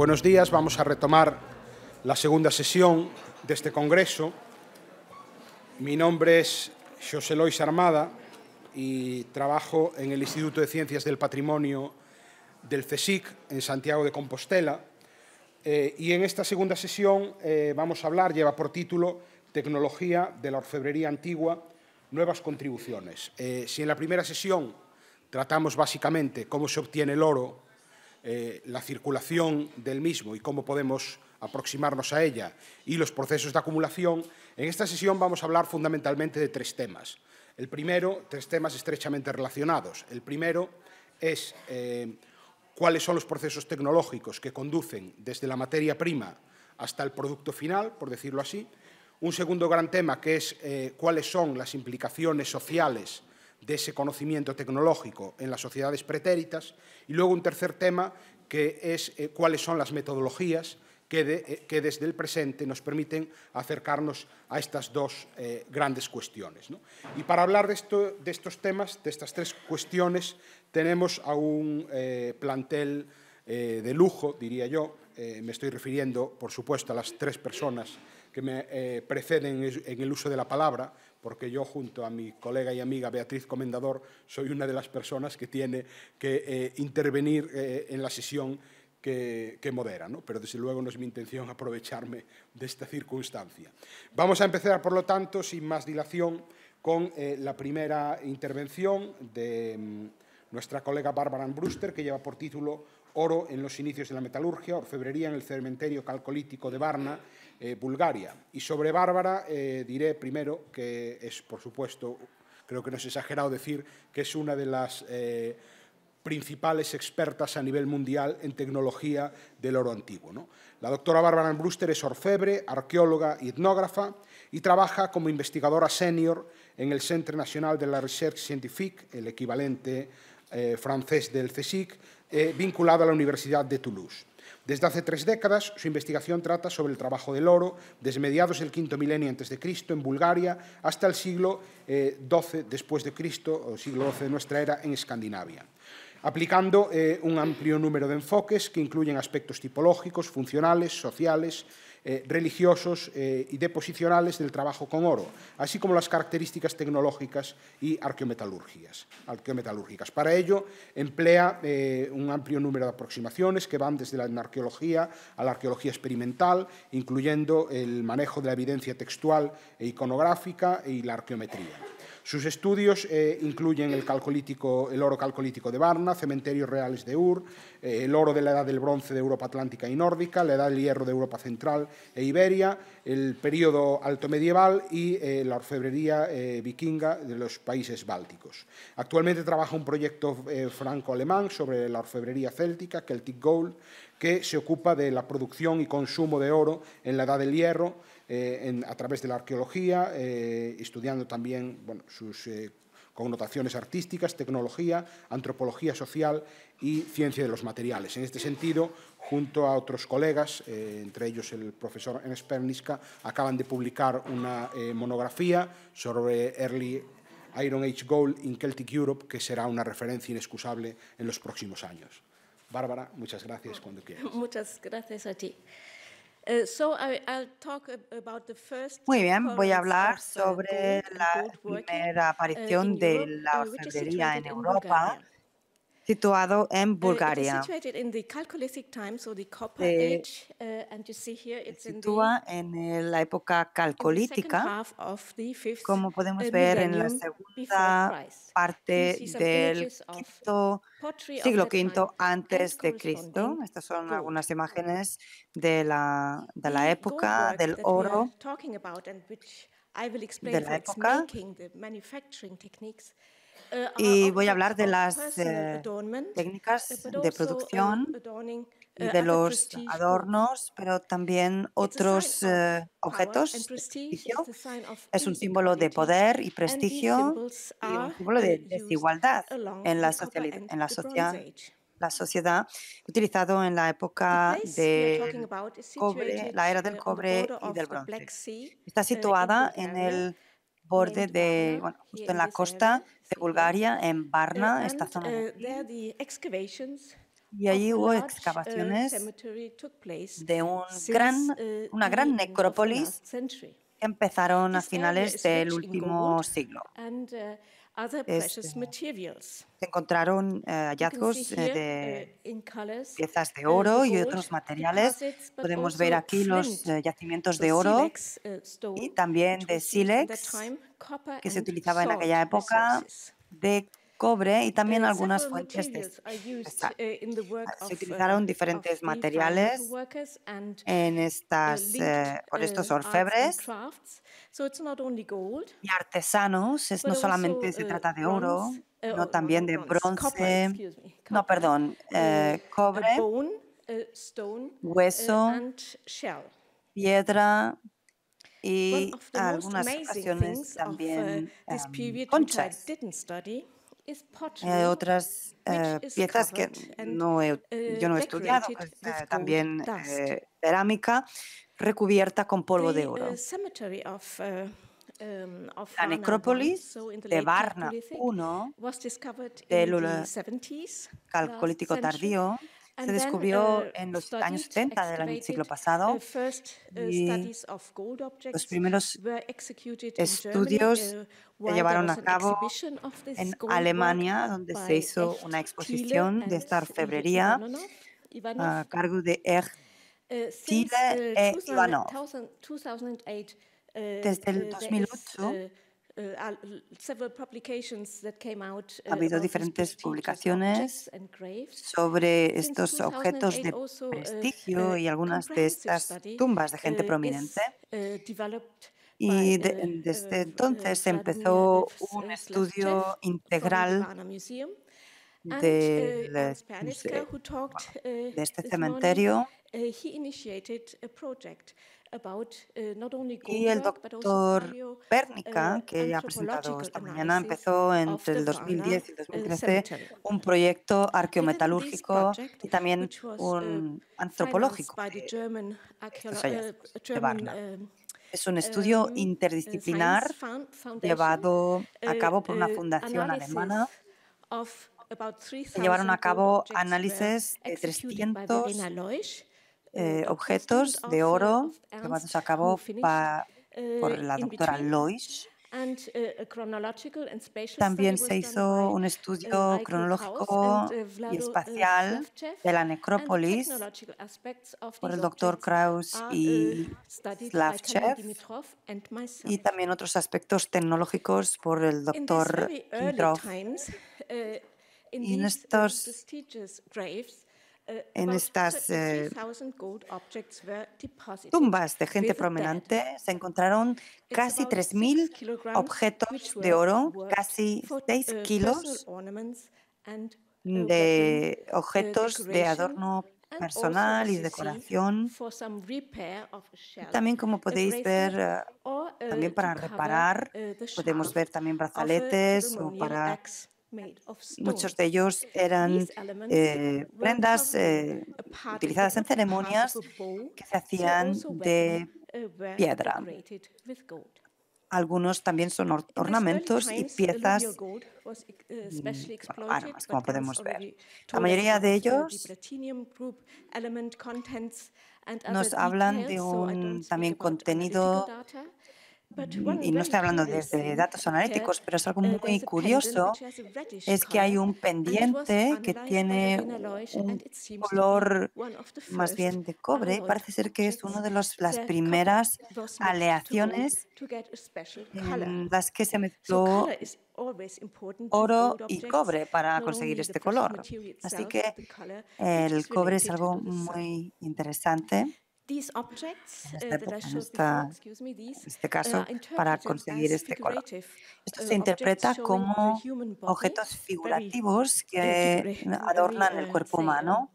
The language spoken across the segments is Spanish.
Buenos días, vamos a retomar la segunda sesión de este congreso. Mi nombre es Xosé Lois Armada y trabajo en el Instituto de Ciencias del Patrimonio del CSIC en Santiago de Compostela. Y en esta segunda sesión vamos a hablar, lleva por título Tecnología de la orfebrería antigua, nuevas contribuciones. Si en la primera sesión tratamos básicamente cómo se obtiene el oro, la circulación del mismo y cómo podemos aproximarnos a ella y los procesos de acumulación, en esta sesión vamos a hablar fundamentalmente de tres temas. Tres temas estrechamente relacionados. El primero es cuáles son los procesos tecnológicos que conducen desde la materia prima hasta el producto final, por decirlo así. Un segundo gran tema que es cuáles son las implicaciones sociales de ese conocimiento tecnológico en las sociedades pretéritas, y luego un tercer tema que es cuáles son las metodologías que desde el presente nos permiten acercarnos a estas dos grandes cuestiones, ¿no? Y para hablar de estos temas, de estas tres cuestiones, tenemos a un plantel de lujo, diría yo. Me estoy refiriendo, por supuesto, a las tres personas que me preceden en el uso de la palabra, porque yo, junto a mi colega y amiga Beatriz Comendador, soy una de las personas que tiene que intervenir en la sesión que modera, ¿no? Pero desde luego no es mi intención aprovecharme de esta circunstancia. Vamos a empezar, por lo tanto, sin más dilación, con la primera intervención de nuestra colega Barbara Brewster, que lleva por título Oro en los inicios de la metalurgia, orfebrería en el cementerio calcolítico de Varna, Bulgaria. Y sobre Bárbara diré primero que es, por supuesto, creo que no es exagerado decir que es una de las principales expertas a nivel mundial en tecnología del oro antiguo, ¿no? La doctora Barbara Brewster es orfebre, arqueóloga y etnógrafa y trabaja como investigadora senior en el Centre National de la Recherche Scientifique, el equivalente francés del CSIC, vinculado a la Universidad de Toulouse. Desde hace 3 décadas, su investigación trata sobre el trabajo del oro, desde mediados del quinto milenio a.C. en Bulgaria hasta el siglo XII después de Cristo, o siglo XII de nuestra era, en Escandinavia, aplicando un amplio número de enfoques que incluyen aspectos tipológicos, funcionales, sociales, religiosos y deposicionales del trabajo con oro, así como las características tecnológicas y arqueometalúrgicas. Para ello, emplea un amplio número de aproximaciones que van desde la etnoarqueología a la arqueología experimental, incluyendo el manejo de la evidencia textual e iconográfica y la arqueometría. Sus estudios incluyen el oro calcolítico de Varna, cementerios reales de Ur, el oro de la Edad del Bronce de Europa Atlántica y Nórdica, la Edad del Hierro de Europa Central e Iberia, el período alto medieval y la orfebrería vikinga de los países bálticos. Actualmente trabaja un proyecto franco-alemán sobre la orfebrería céltica, Celtic Gold, que se ocupa de la producción y consumo de oro en la Edad del Hierro, a través de la arqueología, estudiando también sus connotaciones artísticas, tecnología, antropología social y ciencia de los materiales. En este sentido, junto a otros colegas, entre ellos el profesor Enes Perniska, acaban de publicar una monografía sobre Early Iron Age Gold in Celtic Europe, que será una referencia inexcusable en los próximos años. Bárbara, muchas gracias cuando quieras. Muchas gracias a ti. Muy bien, voy a hablar sobre la primera aparición de la orfebrería en Europa, situado en Bulgaria. Se sitúa en la época calcolítica, como podemos ver en la segunda parte del siglo V antes de Cristo. Estas son algunas imágenes de la época del oro de la época. Y voy a hablar de las técnicas de producción y de los adornos, pero también otros objetos de prestigio. Es un símbolo de poder y prestigio y un símbolo de desigualdad en la sociedad, utilizado en la época del cobre, la era del cobre y del bronce. Está situada en el borde de, justo en la costa de Bulgaria, en Varna, esta zona de aquí. Y allí hubo excavaciones de una gran necrópolis que empezaron a finales del último siglo. Se encontraron hallazgos de piezas de oro y otros materiales. Podemos ver aquí los yacimientos de oro y también de sílex, que se utilizaba en aquella época, de cobre y también algunas fuentes de sal. Se utilizaron diferentes materiales por estos orfebres y artesanos. No solamente se trata de oro, sino también de bronce, cobre, hueso, piedra y algunas ocasiones también conchas. Otras piezas que yo no he estudiado, también cerámica recubierta con polvo de oro. La necrópolis de Varna I del Calcolítico tardío se descubrió en los años 70 del siglo pasado y los primeros estudios se llevaron a cabo en Alemania, donde se hizo una exposición de esta orfebrería a cargo de Thiele e Ivanov. Desde el 2008 ha habido diferentes publicaciones sobre estos objetos de prestigio y algunas de estas tumbas de gente prominente. Y desde entonces se empezó un estudio integral de este cementerio. Y el doctor Pernica, que ha presentado esta mañana, empezó entre el 2010 y el 2013 un proyecto arqueometalúrgico y también un antropológico de estos hallazgos de Varna. Es un estudio interdisciplinar llevado a cabo por una fundación alemana. Se llevaron a cabo análisis de 300 objetos de oro llevados a cabo por la doctora Loisch. También se hizo un estudio cronológico y espacial de la necrópolis por el doctor Kraus y Slavchev, y también otros aspectos tecnológicos por el doctor Dimitrov. Y en estas tumbas de gente prominente se encontraron casi 3.000 objetos de oro, casi 6 kilos de objetos de adorno personal y decoración. También, como podéis ver, también para reparar, podemos ver también brazaletes o para... Muchos de ellos eran prendas utilizadas en ceremonias que se hacían de piedra. Algunos también son ornamentos y piezas, armas, como podemos ver. La mayoría de ellos nos hablan de un también contenido, y no estoy hablando desde datos analíticos, pero es algo muy curioso, es que hay un pendiente que tiene un color más bien de cobre y parece ser que es una de las primeras aleaciones en las que se mezcló oro y cobre para conseguir este color. Así que el cobre es algo muy interesante. En este caso, para conseguir este color. Esto se interpreta como objetos figurativos que adornan el cuerpo humano.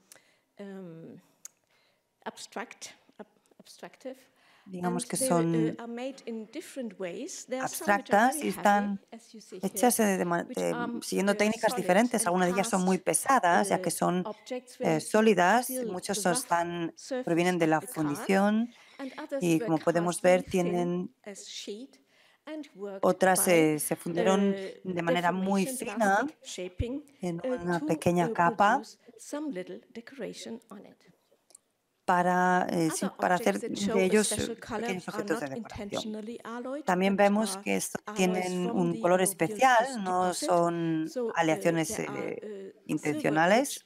Digamos que son abstractas y están hechas siguiendo técnicas diferentes. Algunas de ellas son muy pesadas, ya que son sólidas. Muchos provienen de la fundición y, como podemos ver, tienen Otras se fundieron de manera muy fina en una pequeña capa para hacer de ellos pequeños objetos de decoración. También vemos que estos tienen un color especial, no son aleaciones intencionales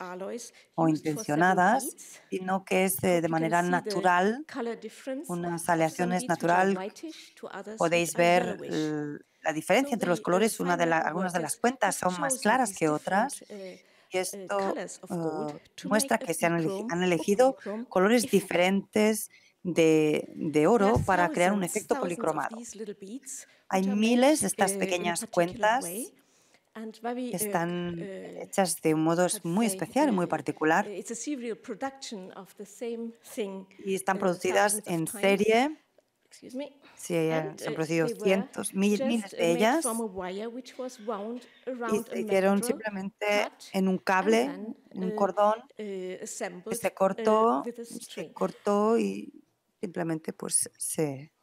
o intencionadas, sino que es de manera natural, unas aleaciones natural. Podéis ver la diferencia entre los colores. Algunas de las cuentas son más claras que otras. Y esto muestra que se han elegido colores diferentes de oro para crear un efecto policromado. Hay miles de estas pequeñas cuentas que están hechas de un modo muy especial y muy particular. Y están producidas en serie. Se han producido cientos, miles de ellas, y se hicieron simplemente en un cable, en un cordón, que se cortó y simplemente pues se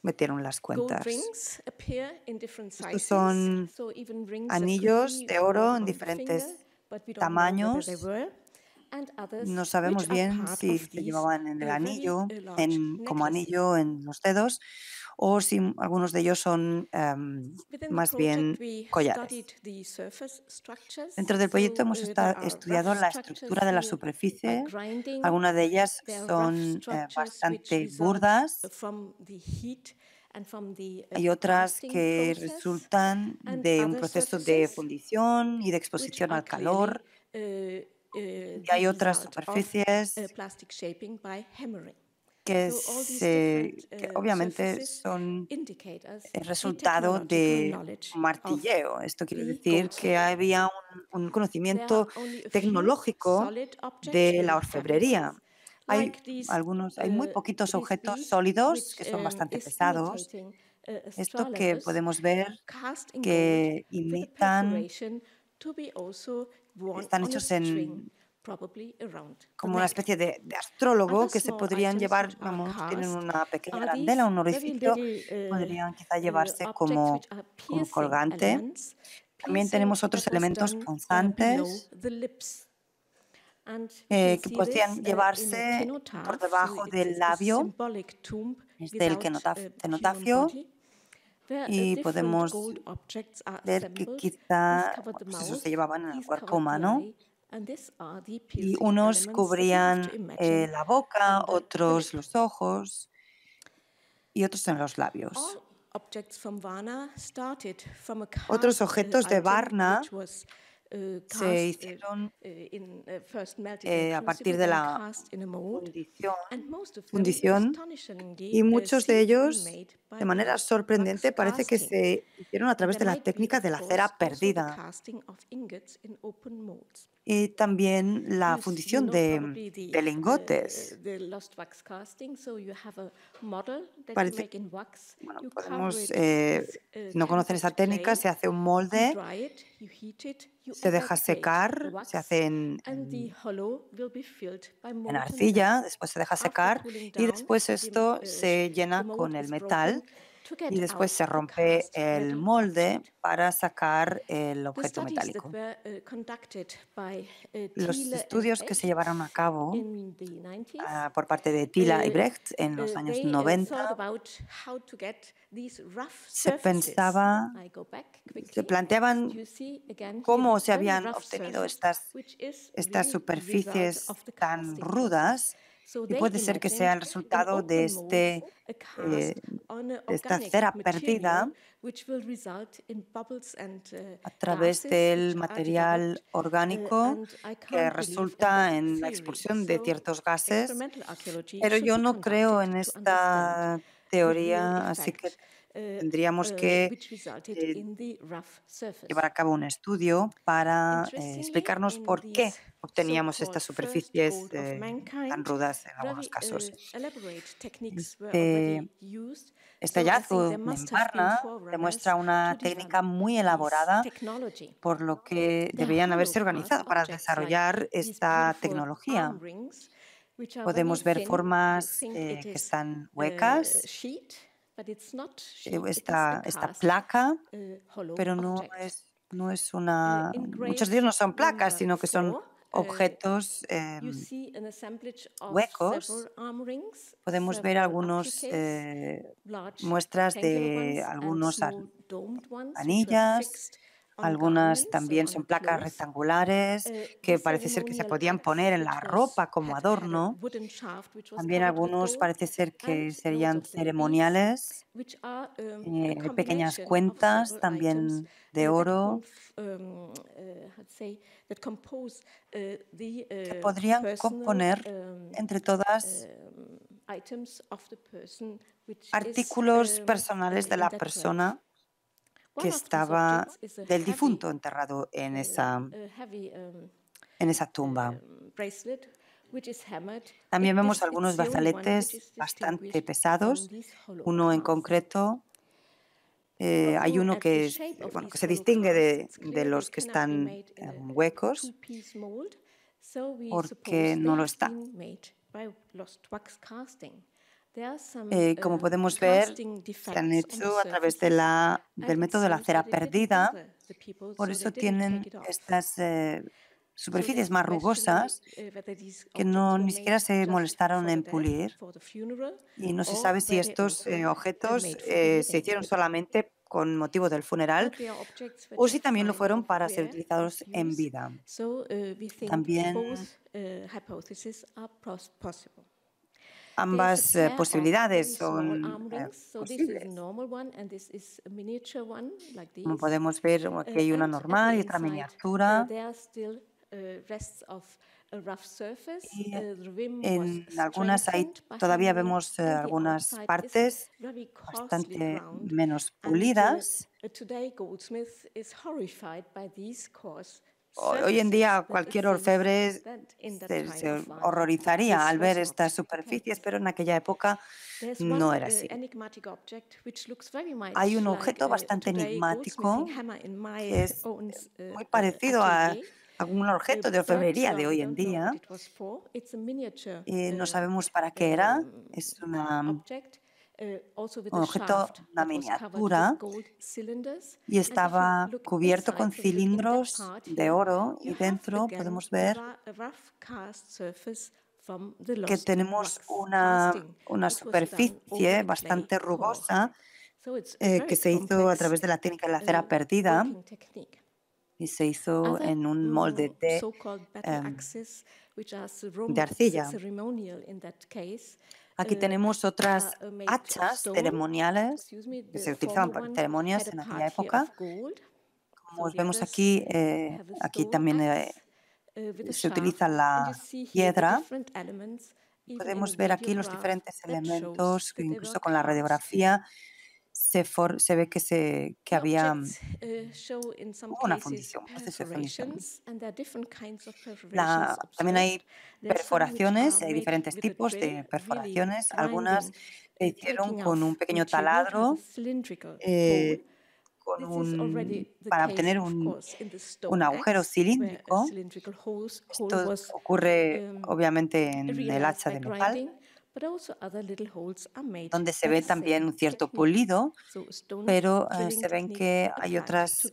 metieron las cuentas. Estos son anillos de oro en diferentes tamaños. No sabemos bien si se llevaban en el anillo, como anillo en los dedos, o si algunos de ellos son más bien collares. Dentro del proyecto hemos estudiado la estructura de la superficie. Algunas de ellas son bastante burdas. Hay otras que resultan de un proceso de fundición y de exposición al calor. Y hay otras superficies que obviamente son el resultado de un martilleo. Esto quiere decir que había un conocimiento tecnológico de la orfebrería. Hay muy poquitos objetos sólidos que son bastante pesados. Esto que podemos ver que imitan, están hechos como una especie de astrólogo que se podrían llevar, tienen una pequeña arandela, un orificio, podrían quizá llevarse como colgante. También tenemos otros elementos punzantes que podrían llevarse por debajo del labio, del cenotafio, y podemos ver que quizá eso se llevaban en el cuerpo humano. Y unos cubrían la boca, otros los ojos y otros en los labios. Otros objetos de Varna se hicieron a partir de la fundición, y muchos de ellos, de manera sorprendente, parece que se hicieron a través de la técnica de la cera perdida y también la fundición de lingotes. Si no conocen esa técnica, se hace un molde, se deja secar, se hace en arcilla, después se deja secar y después esto se llena con el metal y después se rompe el molde para sacar el objeto metálico. Los estudios que se llevaron a cabo por parte de Thiele y Brecht en los años 90 se planteaban cómo se habían obtenido estas superficies tan rudas. Y puede ser que sea el resultado de esta cera perdida a través del material orgánico que resulta en la expulsión de ciertos gases. Pero yo no creo en esta teoría, así que tendríamos que llevar a cabo un estudio para explicarnos por qué obteníamos estas superficies tan rudas en algunos casos. Este hallazgo en Varna demuestra una técnica muy elaborada, por lo que deberían haberse organizado para desarrollar esta tecnología. Podemos ver formas que están huecas esta placa, pero no es una... Muchos de ellos no son placas, sino que son objetos huecos. Podemos ver algunas muestras de algunos anillas. Algunas también son placas rectangulares que parece ser que se podían poner en la ropa como adorno. También algunos parece ser que serían ceremoniales. Hay pequeñas cuentas también de oro que podrían componer entre todas artículos personales de la persona que estaba del difunto enterrado en esa tumba. También vemos algunos brazaletes bastante pesados. Uno en concreto, hay uno que se distingue de los que están huecos porque no lo está. Como podemos ver, se han hecho a través del método de la cera perdida, por eso tienen estas superficies más rugosas que ni siquiera se molestaron en pulir, y no se sabe si estos objetos se hicieron solamente con motivo del funeral o si también lo fueron para ser utilizados en vida. También ambas posibilidades son posibles. Como podemos ver, aquí hay una normal y otra miniatura. Y en algunas todavía vemos algunas partes bastante menos pulidas. Hoy en día cualquier orfebre se horrorizaría al ver estas superficies, pero en aquella época no era así. Hay un objeto bastante enigmático que es muy parecido a algún objeto de orfebrería de hoy en día. No sabemos para qué era. Es un objeto, una miniatura, y estaba cubierto con cilindros de oro, y dentro podemos ver que tenemos una superficie bastante rugosa que se hizo a través de la técnica de la cera perdida y se hizo en un molde de arcilla. Aquí tenemos otras hachas ceremoniales que se utilizaban para ceremonias en aquella época. Como vemos aquí, aquí también se utiliza la piedra. Podemos ver aquí los diferentes elementos, que incluso con la radiografía se ve que había una fundición, un proceso de fundición. También hay perforaciones, hay diferentes tipos de perforaciones. Algunas se hicieron con un pequeño taladro para obtener un agujero cilíndrico. Esto ocurre obviamente en el hacha de metal, donde se ve también un cierto pulido, pero se ven que hay otras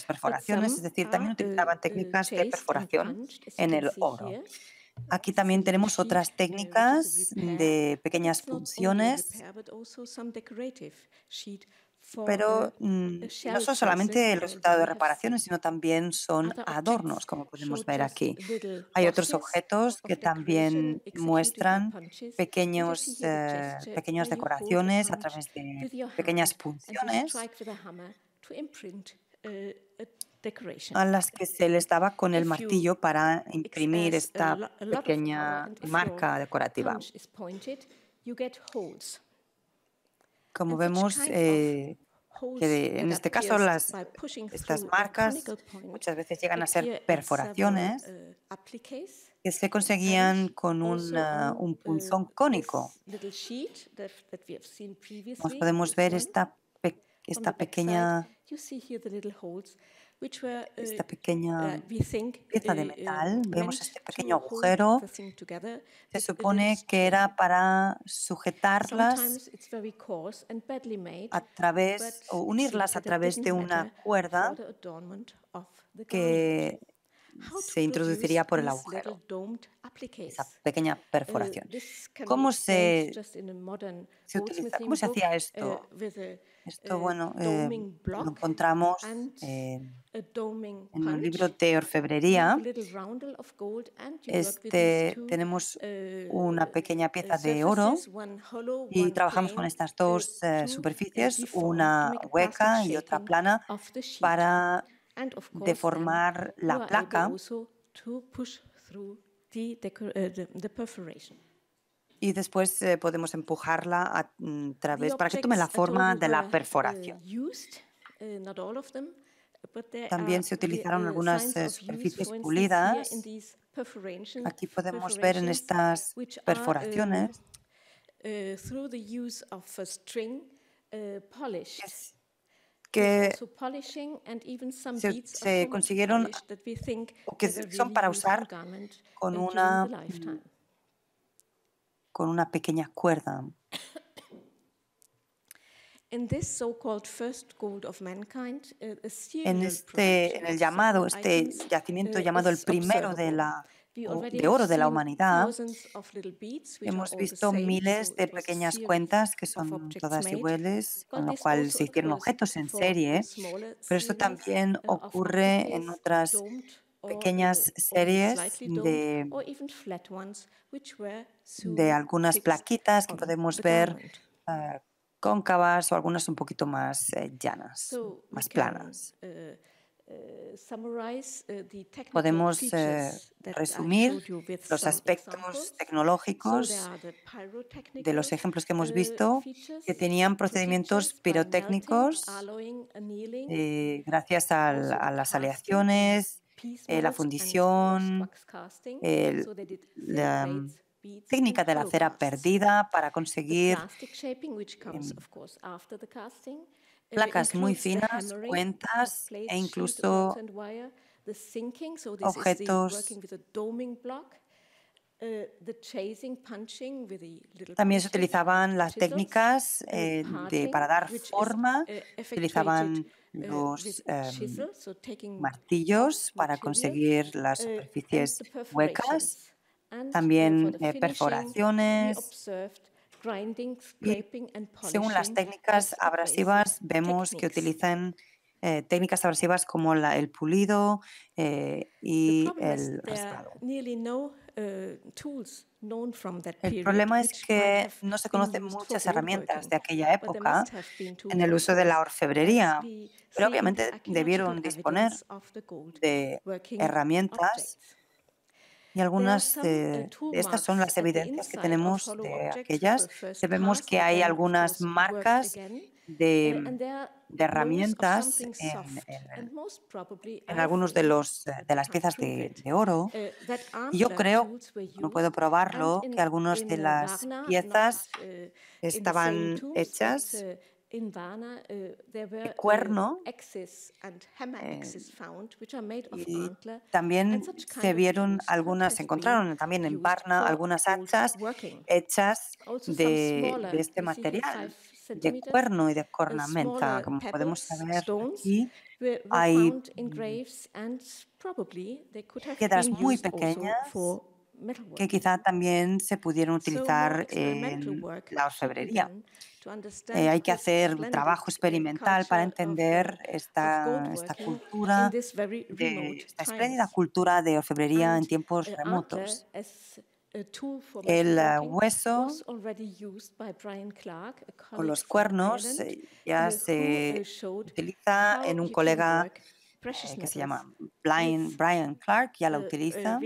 perforaciones, es decir, también utilizaban técnicas de perforación en el oro. Aquí también tenemos otras técnicas de pequeñas punciones, pero no son solamente el resultado de reparaciones, sino también son adornos, como podemos ver aquí. Hay otros objetos que también muestran pequeñas decoraciones a través de pequeñas punciones a las que se les daba con el martillo para imprimir esta pequeña marca decorativa. Como vemos, que en este caso estas marcas muchas veces llegan a ser perforaciones que se conseguían con un punzón cónico. Como podemos ver esta pequeña esta pequeña pieza de metal, vemos este pequeño agujero, se supone que era para sujetarlas a través o unirlas a través de una cuerda que se introduciría por el agujero, esa pequeña perforación. ¿Cómo se utiliza? ¿Cómo se hacía esto? Esto, bueno, lo encontramos en un libro de orfebrería. Tenemos una pequeña pieza de oro y trabajamos con estas dos superficies, una hueca y otra plana, para deformar la placa y después podemos empujarla a través para que tome la forma de la perforación. También se utilizaron algunas superficies pulidas. Aquí podemos ver en estas perforaciones que se consiguieron o que son para usar con una pequeña cuerda. En el llamado, este yacimiento llamado el primero de oro de la humanidad, hemos visto miles de pequeñas cuentas que son todas iguales, con lo cual se hicieron objetos en serie, pero esto también ocurre en otras pequeñas series de algunas plaquitas que podemos ver cóncavas o algunas un poquito más llanas, más planas. Podemos resumir los aspectos tecnológicos de los ejemplos que hemos visto, que tenían procedimientos pirotécnicos gracias a las aleaciones, la fundición, la técnica de la cera perdida para conseguir placas muy finas, cuentas e incluso objetos. También se utilizaban las técnicas para dar forma, utilizaban los martillos para conseguir las superficies huecas, también perforaciones. Y según las técnicas abrasivas, vemos que utilizan técnicas abrasivas como el pulido y el raspado. El problema es que no se conocen muchas herramientas de aquella época en el uso de la orfebrería, pero obviamente debieron disponer de herramientas. Y algunas de estas son las evidencias que tenemos de aquellas. Vemos que hay algunas marcas de herramientas en algunos de las piezas de oro. Y yo creo, no puedo probarlo, que algunas de las piezas estaban hechas de cuerno y también se encontraron también en Varna algunas hachas hechas de este material, de cuerno y de cornamenta. Como podemos ver aquí, hay piedras muy pequeñas que quizá también se pudieron utilizar en la orfebrería. Hay que hacer un trabajo experimental para entender esta cultura, esta espléndida cultura de orfebrería en tiempos remotos. El hueso o los cuernos ya se utiliza en un colega que se llama Brian Clark, ya la utiliza.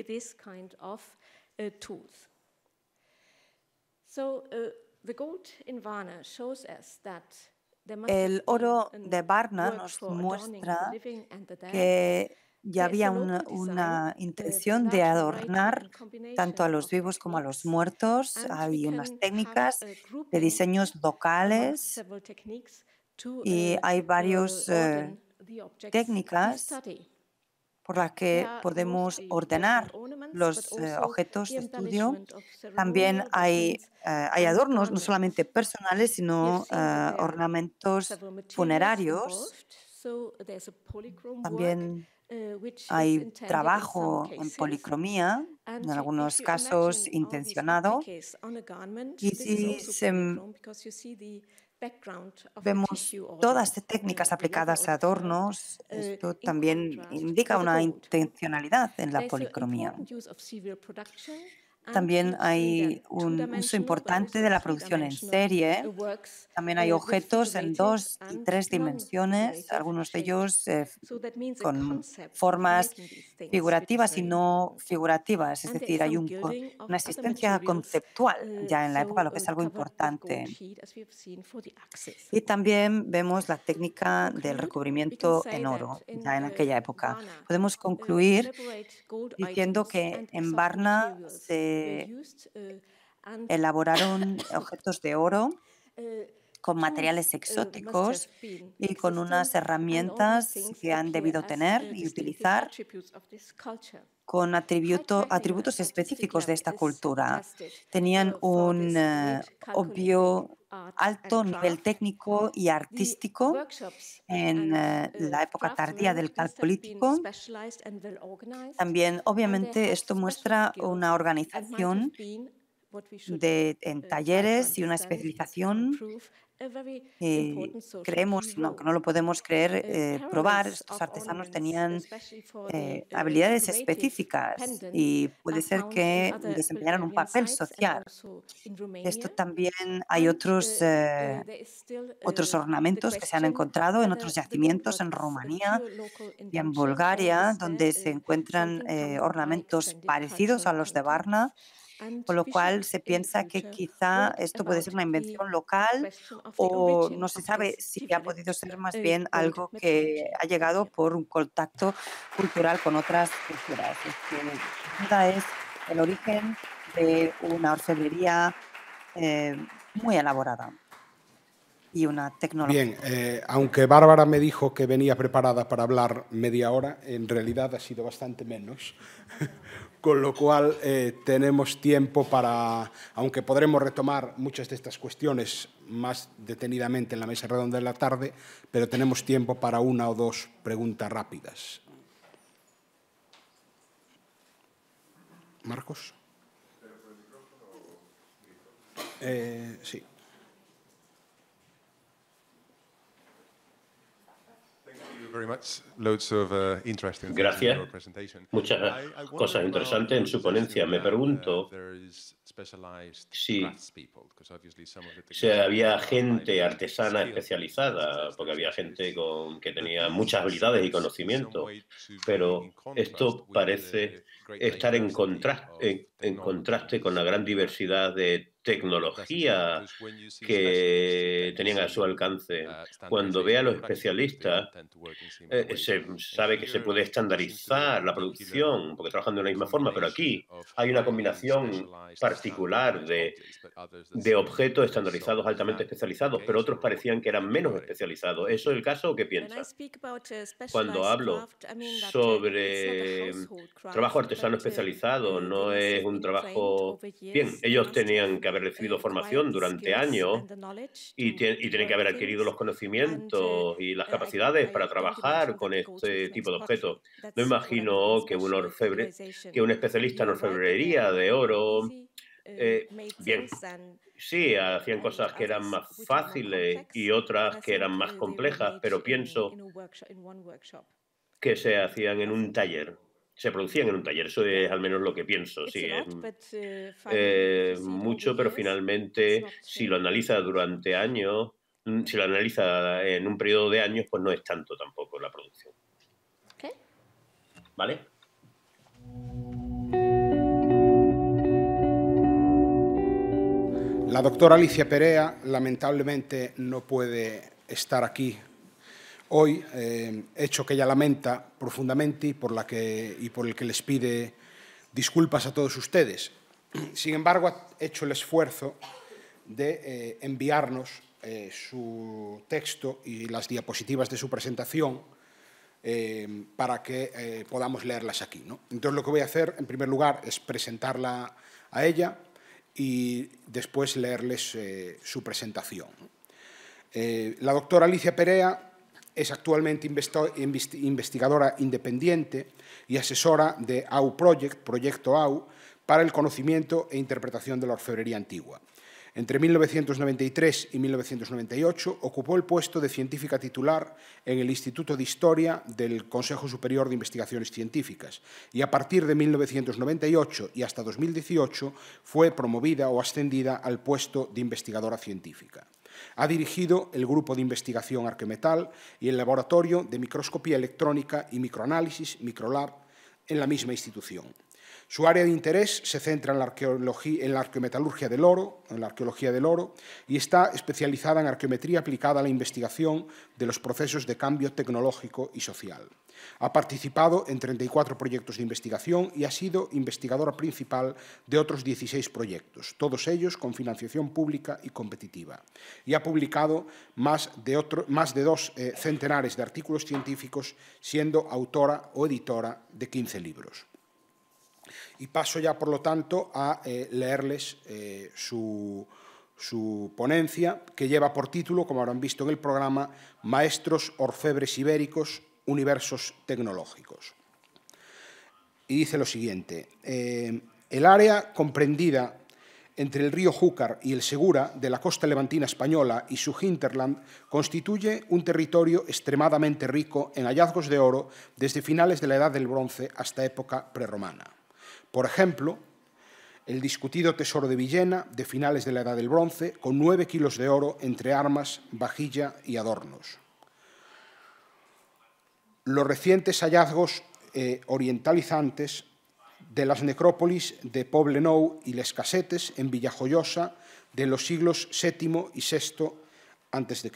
El oro de Varna nos muestra que ya había una intención de adornar tanto a los vivos como a los muertos. Hay unas técnicas de diseños locales y hay varios técnicas por las que podemos ordenar los objetos de estudio. También hay adornos, no solamente personales, sino ornamentos funerarios. También hay trabajo en policromía, en algunos casos intencionado. Y si vemos todas las técnicas aplicadas a adornos, esto también indica una intencionalidad en la policromía. También hay un uso importante de la producción en serie. También hay objetos en 2 y 3 dimensiones, algunos de ellos con formas figurativas y no figurativas, es decir, hay una existencia conceptual ya en la época, lo que es algo importante. Y también vemos la técnica del recubrimiento en oro, ya en aquella época. Podemos concluir diciendo que en Varna se elaboraron objetos de oro con materiales exóticos y con unas herramientas que han debido tener y utilizar con atributos específicos de esta cultura. Tenían un obvio alto nivel técnico y artístico en la época tardía del Calcolítico. También, obviamente, esto muestra una organización en talleres y una especialización. Creemos, aunque no lo podemos creer, probar, estos artesanos tenían habilidades específicas y puede ser que desempeñaran un papel social. Esto también hay otros ornamentos que se han encontrado en otros yacimientos en Rumanía y en Bulgaria, donde se encuentran ornamentos parecidos a los de Varna, con lo cual se piensa que quizá esto puede ser una invención local o no se sabe si ha podido ser más bien algo que ha llegado por un contacto cultural con otras culturas. La duda es el origen de una orfebrería muy elaborada y una tecnología. Bien, aunque Bárbara me dijo que venía preparada para hablar media hora, en realidad ha sido bastante menos. Con lo cual tenemos tiempo para, aunque podremos retomar muchas de estas cuestiones más detenidamente en la mesa redonda de la tarde, pero tenemos tiempo para 1 o 2 preguntas rápidas. Marcos. Sí. Gracias. Muchas cosas interesantes en su ponencia. Me pregunto si había gente artesana especializada, porque había gente que tenía muchas habilidades y conocimientos, pero esto parece estar en contraste con la gran diversidad de tecnología que tenían a su alcance. Cuando ve a los especialistas, se sabe que se puede estandarizar la producción porque trabajan de una misma forma, pero aquí hay una combinación particular de objetos estandarizados altamente especializados, pero otros parecían que eran menos especializados. ¿Eso es el caso o qué piensa? Cuando hablo sobre trabajo artesano especializado, no es un trabajo... Bien, ellos tenían que haber recibido formación durante años y tienen que haber adquirido los conocimientos y las capacidades para trabajar con este tipo de objetos. No imagino que un especialista en orfebrería de oro... bien, sí, hacían cosas que eran más fáciles y otras que eran más complejas, pero pienso que se hacían en un taller. Se producían en un taller, eso es al menos lo que pienso. Sí, es mucho, pero finalmente, si lo analiza durante años, si lo analiza en un periodo de años, pues no es tanto tampoco la producción. ¿Vale? La doctora Alicia Perea, lamentablemente, no puede estar aquí hoy, hecho que ella lamenta profundamente y por el que les pide disculpas a todos ustedes. Sin embargo, ha hecho el esfuerzo de enviarnos su texto y las diapositivas de su presentación para que podamos leerlas aquí, ¿no? Entonces, lo que voy a hacer, en primer lugar, es presentarla a ella y después leerles su presentación. La doctora Alicia Perea es actualmente investigadora independiente y asesora de AU Proyecto AU, para el conocimiento e interpretación de la orfebrería antigua. Entre 1993 y 1998 ocupó el puesto de científica titular en el Instituto de Historia del Consejo Superior de Investigaciones Científicas y a partir de 1998 y hasta 2018 fue promovida o ascendida al puesto de investigadora científica. Ha dirigido el Grupo de Investigación Arquemetal y el Laboratorio de Microscopía Electrónica y Microanálisis, Microlab, en la misma institución. Su área de interés se centra en la arqueometalurgia del oro, en la arqueología del oro, y está especializada en arqueometría aplicada a la investigación de los procesos de cambio tecnológico y social. Ha participado en 34 proyectos de investigación y ha sido investigadora principal de otros 16 proyectos, todos ellos con financiación pública y competitiva. Y ha publicado más de 2 centenares de artículos científicos, siendo autora o editora de 15 libros. Y paso ya, por lo tanto, a leerles su ponencia, que lleva por título, como habrán visto en el programa, Maestros orfebres ibéricos, universos tecnológicos. Y dice lo siguiente: el área comprendida entre el río Júcar y el Segura de la costa levantina española y su hinterland constituye un territorio extremadamente rico en hallazgos de oro desde finales de la Edad del Bronce hasta época prerromana. Por ejemplo, el discutido tesoro de Villena, de finales de la Edad del Bronce, con 9 kilos de oro entre armas, vajilla y adornos. Los recientes hallazgos orientalizantes de las necrópolis de Poblenou y Les Casetes en Villajoyosa de los siglos VII y VI a.C.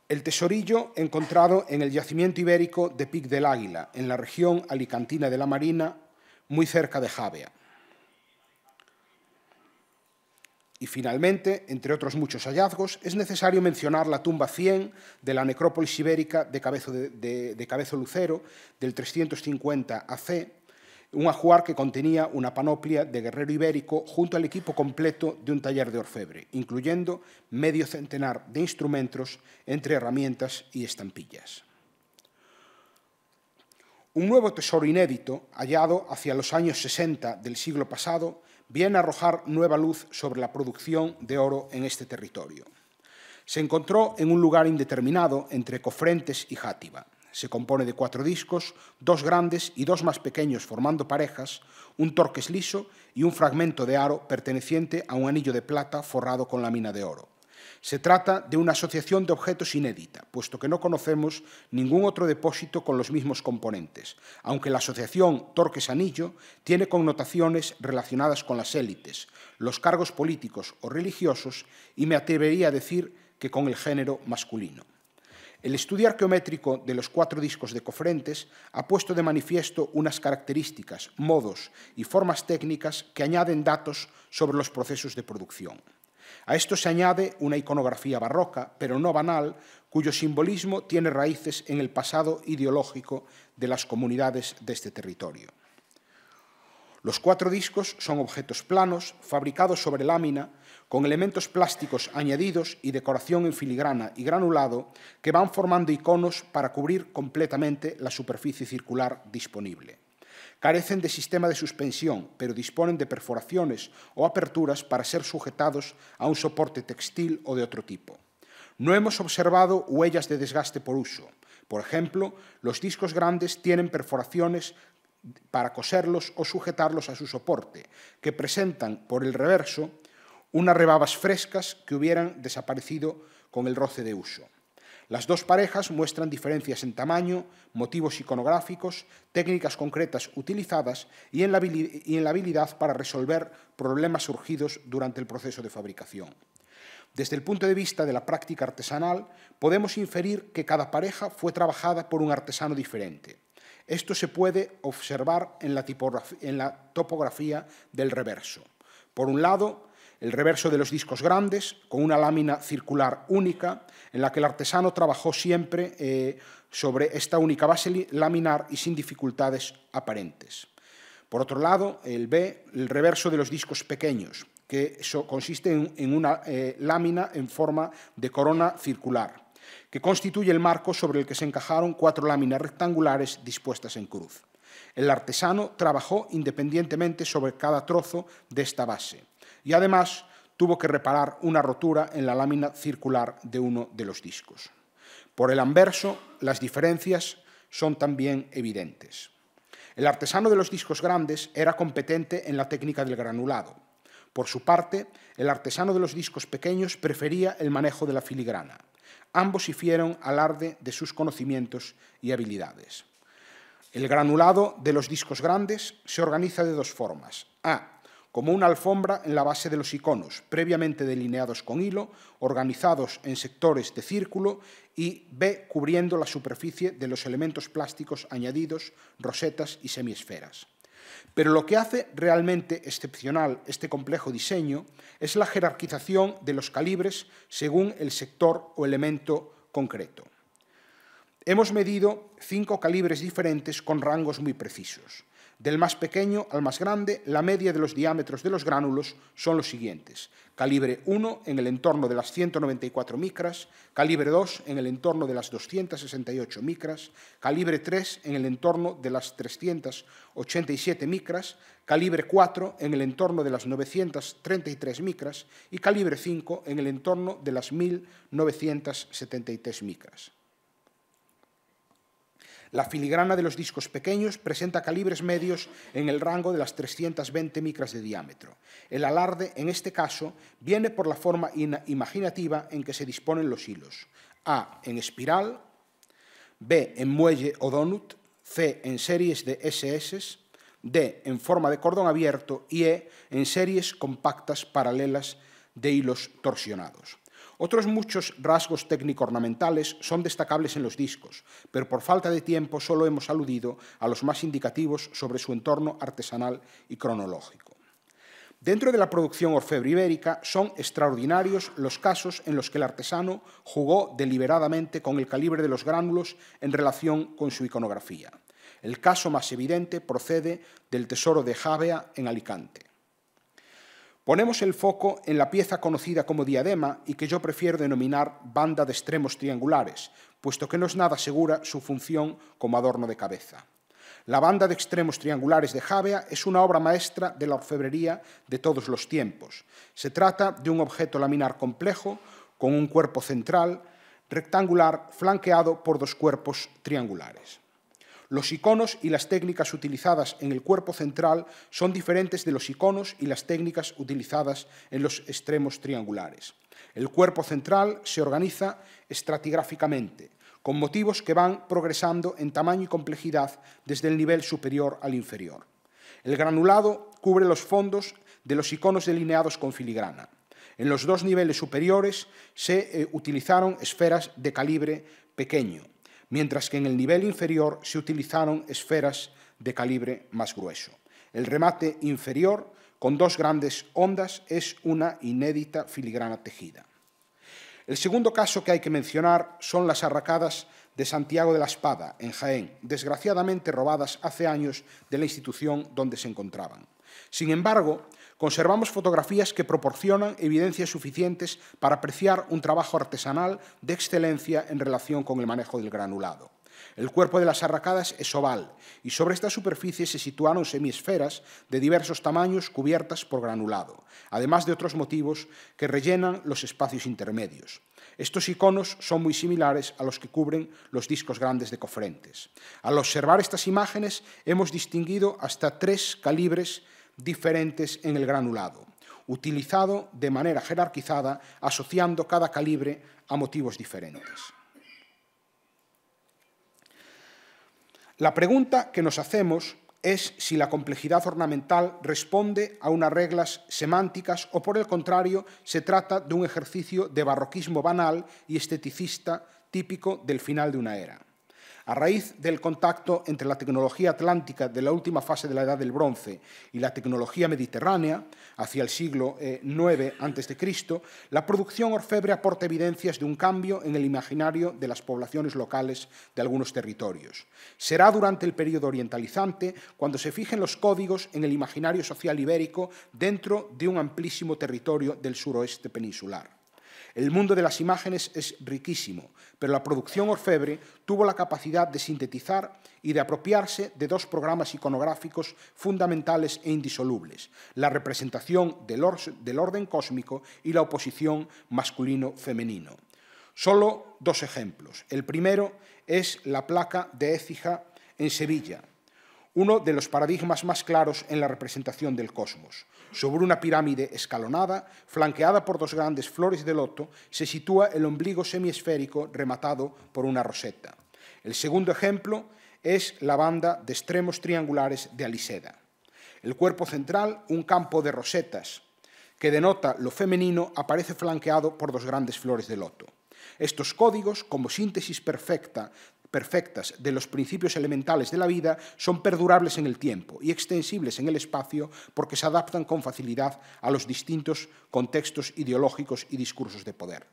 El tesorillo encontrado en el yacimiento ibérico de Pic del Águila, en la región alicantina de la Marina, muy cerca de Javea. Y finalmente, entre otros muchos hallazgos, es necesario mencionar la tumba 100 de la necrópolis ibérica de Cabezo Lucero, del 350 AC, un ajuar que contenía una panoplia de guerrero ibérico junto al equipo completo de un taller de orfebre, incluyendo medio centenar de instrumentos entre herramientas y estampillas. Un nuevo tesoro inédito, hallado hacia los años 60 del siglo pasado, viene a arrojar nueva luz sobre la producción de oro en este territorio. Se encontró en un lugar indeterminado entre Cofrentes y Játiva. Se compone de 4 discos, 2 grandes y 2 más pequeños formando parejas, un torques liso y un fragmento de aro perteneciente a un anillo de plata forrado con lámina de oro. Se trata de una asociación de objetos inédita, puesto que no conocemos ningún otro depósito con los mismos componentes, aunque la asociación torques-anillo tiene connotaciones relacionadas con las élites, los cargos políticos o religiosos y me atrevería a decir que con el género masculino. El estudio arqueométrico de los 4 discos de Cofrentes ha puesto de manifiesto unas características, modos y formas técnicas que añaden datos sobre los procesos de producción. A esto se añade una iconografía barroca, pero no banal, cuyo simbolismo tiene raíces en el pasado ideológico de las comunidades de este territorio. Los 4 discos son objetos planos, fabricados sobre lámina, con elementos plásticos añadidos y decoración en filigrana y granulado que van formando iconos para cubrir completamente la superficie circular disponible. Carecen de sistema de suspensión, pero disponen de perforaciones o aperturas para ser sujetados a un soporte textil o de otro tipo. No hemos observado huellas de desgaste por uso. Por ejemplo, los discos grandes tienen perforaciones para coserlos o sujetarlos a su soporte, que presentan por el reverso unas rebabas frescas que hubieran desaparecido con el roce de uso. Las 2 parejas muestran diferencias en tamaño, motivos iconográficos, técnicas concretas utilizadas y en la habilidad para resolver problemas surgidos durante el proceso de fabricación. Desde el punto de vista de la práctica artesanal, podemos inferir que cada pareja fue trabajada por un artesano diferente. Esto se puede observar en la topografía del reverso. Por un lado, El reverso de los discos grandes, con una lámina circular única, en la que el artesano trabajó siempre sobre esta única base laminar y sin dificultades aparentes. Por otro lado, el B, el reverso de los discos pequeños, que consiste en una lámina en forma de corona circular, que constituye el marco sobre el que se encajaron 4 láminas rectangulares dispuestas en cruz. El artesano trabajó independientemente sobre cada trozo de esta base y además tuvo que reparar una rotura en la lámina circular de uno de los discos. Por el anverso, las diferencias son también evidentes. El artesano de los discos grandes era competente en la técnica del granulado. Por su parte, el artesano de los discos pequeños prefería el manejo de la filigrana. Ambos hicieron alarde de sus conocimientos y habilidades. El granulado de los discos grandes se organiza de 2 formas. A, como una alfombra en la base de los iconos, previamente delineados con hilo, organizados en sectores de círculo, y B, cubriendo la superficie de los elementos plásticos añadidos, rosetas y semiesferas. Pero lo que hace realmente excepcional este complejo diseño es la jerarquización de los calibres según el sector o elemento concreto. Hemos medido 5 calibres diferentes con rangos muy precisos. Del más pequeño al más grande, la media de los diámetros de los gránulos son los siguientes. Calibre 1 en el entorno de las 194 micras, calibre 2 en el entorno de las 268 micras, calibre 3 en el entorno de las 387 micras, calibre 4 en el entorno de las 933 micras y calibre 5 en el entorno de las 1973 micras. La filigrana de los discos pequeños presenta calibres medios en el rango de las 320 micras de diámetro. El alarde, en este caso, viene por la forma imaginativa en que se disponen los hilos. A, en espiral, B, en muelle o donut, C, en series de SS, D, en forma de cordón abierto y E, en series compactas paralelas de hilos torsionados. Otros muchos rasgos técnico-ornamentales son destacables en los discos, pero por falta de tiempo solo hemos aludido a los más indicativos sobre su entorno artesanal y cronológico. Dentro de la producción orfebre ibérica son extraordinarios los casos en los que el artesano jugó deliberadamente con el calibre de los gránulos en relación con su iconografía. El caso más evidente procede del Tesoro de Javea en Alicante. Ponemos el foco en la pieza conocida como diadema y que yo prefiero denominar banda de extremos triangulares, puesto que no es nada segura su función como adorno de cabeza. La banda de extremos triangulares de Javea es una obra maestra de la orfebrería de todos los tiempos. Se trata de un objeto laminar complejo con un cuerpo central rectangular flanqueado por 2 cuerpos triangulares. Los iconos y las técnicas utilizadas en el cuerpo central son diferentes de los iconos y las técnicas utilizadas en los extremos triangulares. El cuerpo central se organiza estratigráficamente, con motivos que van progresando en tamaño y complejidad desde el nivel superior al inferior. El granulado cubre los fondos de los iconos delineados con filigrana. En los 2 niveles superiores se utilizaron esferas de calibre pequeño, mientras que en el nivel inferior se utilizaron esferas de calibre más grueso. El remate inferior, con 2 grandes ondas, es una inédita filigrana tejida. El segundo caso que hay que mencionar son las arracadas de Santiago de la Espada, en Jaén, desgraciadamente robadas hace años de la institución donde se encontraban. Sin embargo, conservamos fotografías que proporcionan evidencias suficientes para apreciar un trabajo artesanal de excelencia en relación con el manejo del granulado. El cuerpo de las arracadas es oval y sobre esta superficie se situaron semiesferas de diversos tamaños cubiertas por granulado, además de otros motivos que rellenan los espacios intermedios. Estos iconos son muy similares a los que cubren los discos grandes de Cofrentes. Al observar estas imágenes hemos distinguido hasta 3 calibres diferentes en el granulado, utilizado de manera jerarquizada, asociando cada calibre a motivos diferentes. La pregunta que nos hacemos es si la complejidad ornamental responde a unas reglas semánticas o, por el contrario, se trata de un ejercicio de barroquismo banal y esteticista típico del final de una era. A raíz del contacto entre la tecnología atlántica de la última fase de la Edad del Bronce y la tecnología mediterránea, hacia el siglo IX a.C., la producción orfebre aporta evidencias de un cambio en el imaginario de las poblaciones locales de algunos territorios. Será durante el período orientalizante cuando se fijen los códigos en el imaginario social ibérico dentro de un amplísimo territorio del suroeste peninsular. El mundo de las imágenes es riquísimo, pero la producción orfebre tuvo la capacidad de sintetizar y de apropiarse de dos programas iconográficos fundamentales e indisolubles: la representación del orden cósmico y la oposición masculino-femenino. Solo dos ejemplos. El primero es la placa de Écija en Sevilla, uno de los paradigmas más claros en la representación del cosmos. Sobre una pirámide escalonada, flanqueada por dos grandes flores de loto, se sitúa el ombligo semiesférico rematado por una roseta. El segundo ejemplo es la banda de extremos triangulares de Aliseda. El cuerpo central, un campo de rosetas que denota lo femenino, aparece flanqueado por dos grandes flores de loto. Estos códigos, como síntesis perfectas de los principios elementales de la vida, son perdurables en el tiempo y extensibles en el espacio porque se adaptan con facilidad a los distintos contextos ideológicos y discursos de poder.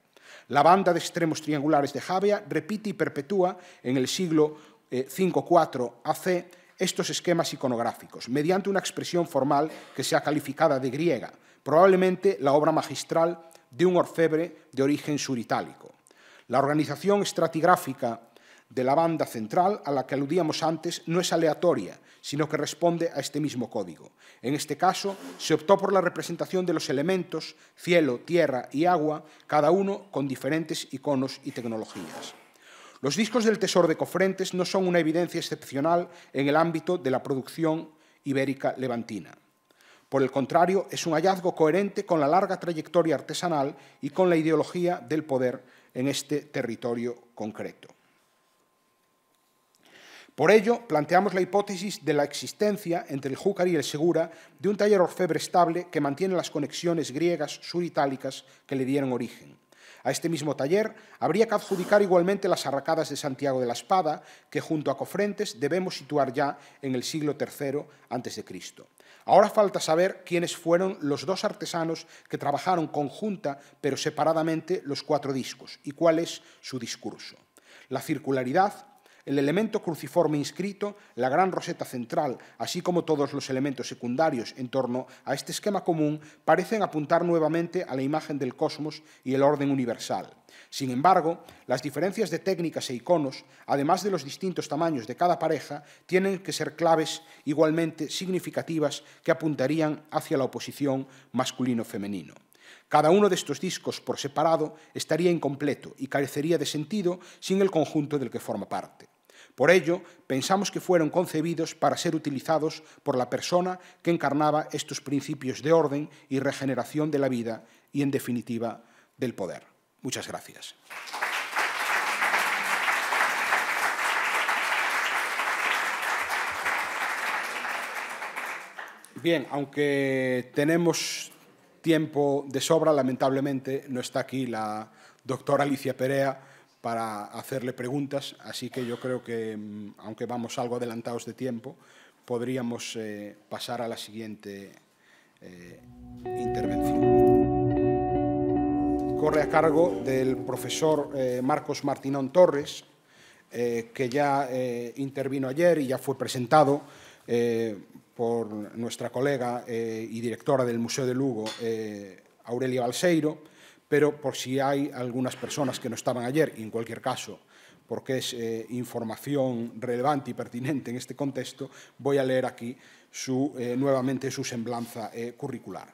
La banda de extremos triangulares de Javea repite y perpetúa en el siglo V-IV AC estos esquemas iconográficos, mediante una expresión formal que sea calificada de griega, probablemente la obra magistral de un orfebre de origen suritálico. La organización estratigráfica de la banda central, a la que aludíamos antes, no es aleatoria, sino que responde a este mismo código. En este caso, se optó por la representación de los elementos, cielo, tierra y agua, cada uno con diferentes iconos y tecnologías. Los discos del Tesoro de Cofrentes no son una evidencia excepcional en el ámbito de la producción ibérica levantina. Por el contrario, es un hallazgo coherente con la larga trayectoria artesanal y con la ideología del poder en este territorio concreto. Por ello, planteamos la hipótesis de la existencia entre el Júcar y el Segura de un taller orfebre estable que mantiene las conexiones griegas suritálicas que le dieron origen. A este mismo taller habría que adjudicar igualmente las arracadas de Santiago de la Espada, que junto a Cofrentes debemos situar ya en el siglo III a.C. Ahora falta saber quiénes fueron los dos artesanos que trabajaron conjunta pero separadamente los 4 discos y cuál es su discurso. La circularidad, el elemento cruciforme inscrito, la gran roseta central, así como todos los elementos secundarios en torno a este esquema común, parecen apuntar nuevamente a la imagen del cosmos y el orden universal. Sin embargo, las diferencias de técnicas e iconos, además de los distintos tamaños de cada pareja, tienen que ser claves igualmente significativas que apuntarían hacia la oposición masculino-femenino. Cada uno de estos discos por separado estaría incompleto y carecería de sentido sin el conjunto del que forma parte. Por ello, pensamos que fueron concebidos para ser utilizados por la persona que encarnaba estos principios de orden y regeneración de la vida y, en definitiva, del poder. Muchas gracias. Bien, aunque tenemos tiempo de sobra, lamentablemente no está aquí la doctora Alicia Perea para hacerle preguntas, así que yo creo que, aunque vamos algo adelantados de tiempo, podríamos pasar a la siguiente intervención. Corre a cargo del profesor Marcos Martinón Torres, que ya intervino ayer y ya fue presentado por nuestra colega y directora del Museo de Lugo, Aurelia Balseiro, pero por si hay algunas personas que no estaban ayer, y en cualquier caso, porque es información relevante y pertinente en este contexto, voy a leer aquí nuevamente su semblanza curricular.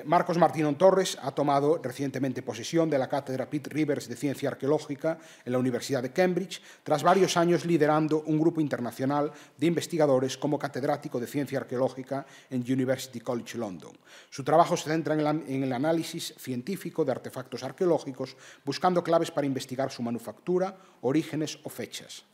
Marcos Martinón Torres ha tomado recientemente posesión de la cátedra Pitt Rivers de Ciencia Arqueológica en la Universidad de Cambridge, tras varios años liderando un grupo internacional de investigadores como catedrático de Ciencia Arqueológica en University College London. Su trabajo se centra en el análisis científico de artefactos arqueológicos, buscando claves para investigar su manufactura, orígenes o fechas.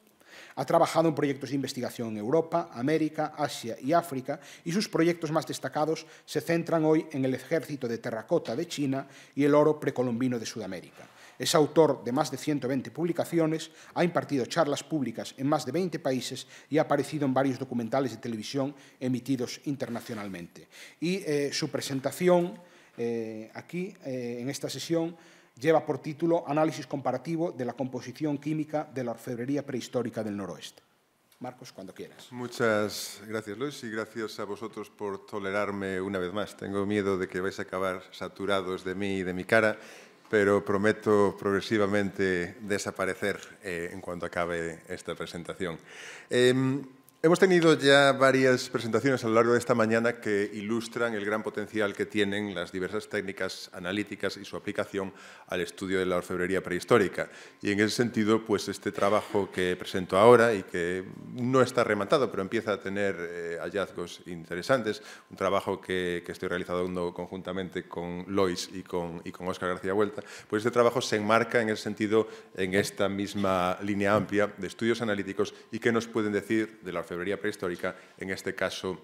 Ha trabajado en proyectos de investigación en Europa, América, Asia y África, y sus proyectos más destacados se centran hoy en el ejército de terracota de China y el oro precolombino de Sudamérica. Es autor de más de 120 publicaciones, ha impartido charlas públicas en más de 20 países y ha aparecido en varios documentales de televisión emitidos internacionalmente. Y su presentación aquí, en esta sesión, lleva por título Análisis comparativo de la composición química de la orfebrería prehistórica del noroeste. Marcos, cuando quieras. Muchas gracias, Luis, y gracias a vosotros por tolerarme una vez más. Tengo miedo de que vais a acabar saturados de mí y de mi cara, pero prometo progresivamente desaparecer en cuanto acabe esta presentación. Hemos tenido ya varias presentaciones a lo largo de esta mañana que ilustran el gran potencial que tienen las diversas técnicas analíticas y su aplicación al estudio de la orfebrería prehistórica. Y en ese sentido, pues este trabajo que presento ahora y que no está rematado, pero empieza a tener hallazgos interesantes, un trabajo que estoy realizando conjuntamente con Lois y con Óscar García Huerta, pues este trabajo se enmarca en ese sentido en esta misma línea amplia de estudios analíticos y qué nos pueden decir de la orfebrería prehistórica, en este caso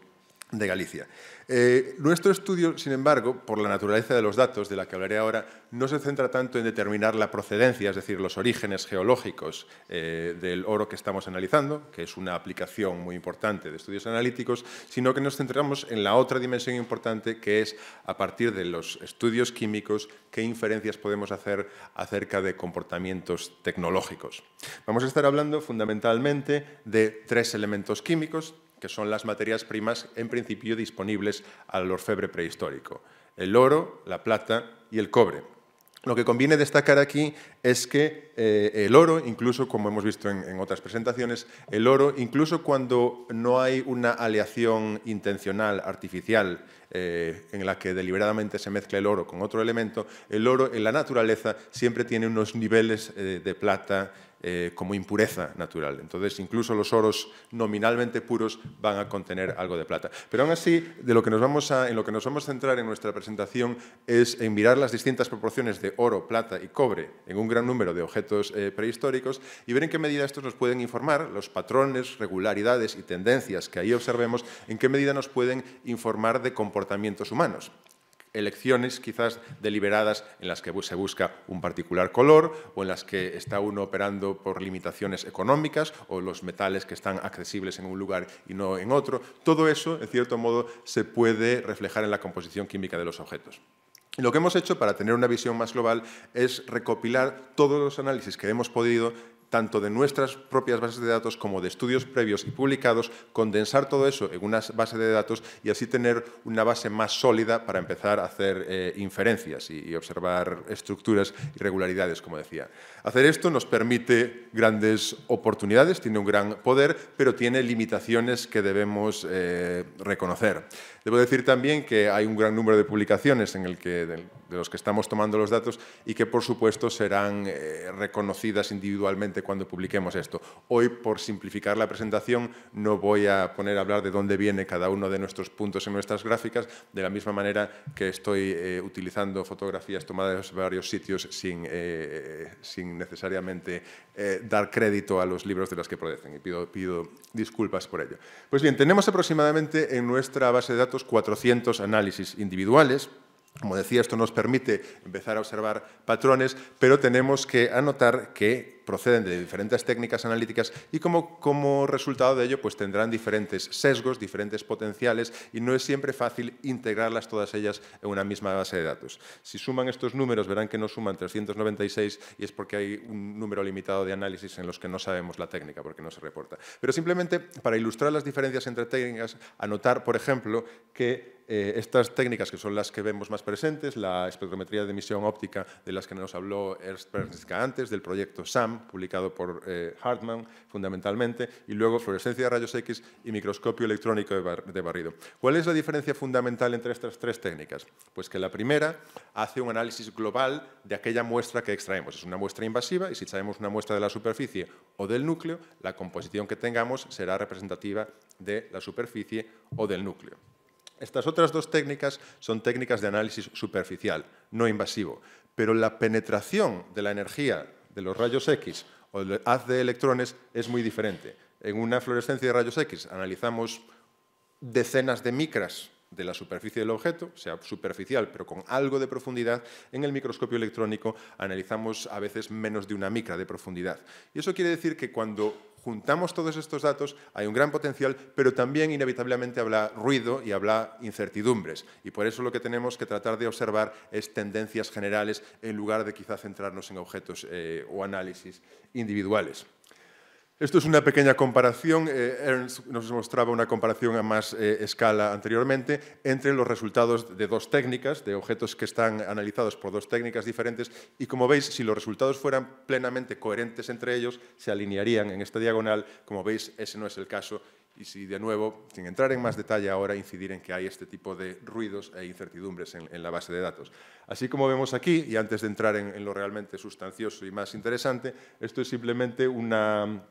de Galicia. Nuestro estudio, sin embargo, por la naturaleza de los datos, de la que hablaré ahora, no se centra tanto en determinar la procedencia, es decir, los orígenes geológicos del oro que estamos analizando, que es una aplicación muy importante de estudios analíticos, sino que nos centramos en la otra dimensión importante, que es, a partir de los estudios químicos, qué inferencias podemos hacer acerca de comportamientos tecnológicos. Vamos a estar hablando fundamentalmente de 3 elementos químicos, que son las materias primas, en principio, disponibles al orfebre prehistórico: el oro, la plata y el cobre. Lo que conviene destacar aquí es que el oro, incluso como hemos visto en otras presentaciones, el oro, incluso cuando no hay una aleación intencional, artificial, en la que deliberadamente se mezcla el oro con otro elemento, el oro en la naturaleza siempre tiene unos niveles de plata como impureza natural. Entonces, incluso los oros nominalmente puros van a contener algo de plata. Pero aún así, en lo que nos vamos a centrar en nuestra presentación es en mirar las distintas proporciones de oro, plata y cobre en un gran número de objetos prehistóricos y ver en qué medida estos nos pueden informar, los patrones, regularidades y tendencias que ahí observemos, en qué medida nos pueden informar de comportamientos humanos. Elecciones quizás deliberadas en las que se busca un particular color o en las que está uno operando por limitaciones económicas o los metales que están accesibles en un lugar y no en otro. Todo eso, en cierto modo, se puede reflejar en la composición química de los objetos. Y lo que hemos hecho para tener una visión más global es recopilar todos los análisis que hemos podido, tanto de nuestras propias bases de datos como de estudios previos y publicados, condensar todo eso en una base de datos y así tener una base más sólida para empezar a hacer inferencias y observar estructuras y regularidades, como decía. Hacer esto nos permite grandes oportunidades, tiene un gran poder, pero tiene limitaciones que debemos reconocer. Debo decir también que hay un gran número de publicaciones de los que estamos tomando los datos y que, por supuesto, serán reconocidas individualmente cuando publiquemos esto. Hoy, por simplificar la presentación, no voy a poner a hablar de dónde viene cada uno de nuestros puntos en nuestras gráficas, de la misma manera que estoy utilizando fotografías tomadas de varios sitios sin necesariamente dar crédito a los libros de los que proceden, y pido disculpas por ello. Pues bien, tenemos aproximadamente en nuestra base de datos 400 análisis individuales. Como decía, esto nos permite empezar a observar patrones, pero tenemos que anotar que proceden de diferentes técnicas analíticas y como resultado de ello pues tendrán diferentes sesgos, diferentes potenciales y no es siempre fácil integrarlas todas ellas en una misma base de datos. Si suman estos números verán que no suman 396 y es porque hay un número limitado de análisis en los que no sabemos la técnica porque no se reporta. Pero simplemente para ilustrar las diferencias entre técnicas, anotar, por ejemplo, que estas técnicas que son las que vemos más presentes, la espectrometría de emisión óptica de las que nos habló Ernst Berneska antes, del proyecto SAM, publicado por Hartmann fundamentalmente, y luego fluorescencia de rayos X y microscopio electrónico de barrido. ¿Cuál es la diferencia fundamental entre estas 3 técnicas? Pues que la primera hace un análisis global de aquella muestra que extraemos. Es una muestra invasiva y si traemos una muestra de la superficie o del núcleo, la composición que tengamos será representativa de la superficie o del núcleo. Estas otras 2 técnicas son técnicas de análisis superficial, no invasivo, pero la penetración de la energía de los rayos X o del haz de electrones es muy diferente. En una fluorescencia de rayos X analizamos decenas de micras de la superficie del objeto, sea superficial, pero con algo de profundidad. En el microscopio electrónico analizamos a veces menos de una micra de profundidad. Y eso quiere decir que cuando juntamos todos estos datos hay un gran potencial, pero también inevitablemente habrá ruido y habrá incertidumbres. Y por eso lo que tenemos que tratar de observar es tendencias generales en lugar de quizá centrarnos en objetos o análisis individuales. Esto es una pequeña comparación. Ernst nos mostraba una comparación a más escala anteriormente entre los resultados de dos técnicas, de objetos que están analizados por dos técnicas diferentes, y como veis, si los resultados fueran plenamente coherentes entre ellos, se alinearían en esta diagonal. Como veis, ese no es el caso. Y si, de nuevo, sin entrar en más detalle ahora, incidir en que hay este tipo de ruidos e incertidumbres en la base de datos. Así como vemos aquí, y antes de entrar en lo realmente sustancioso y más interesante, esto es simplemente una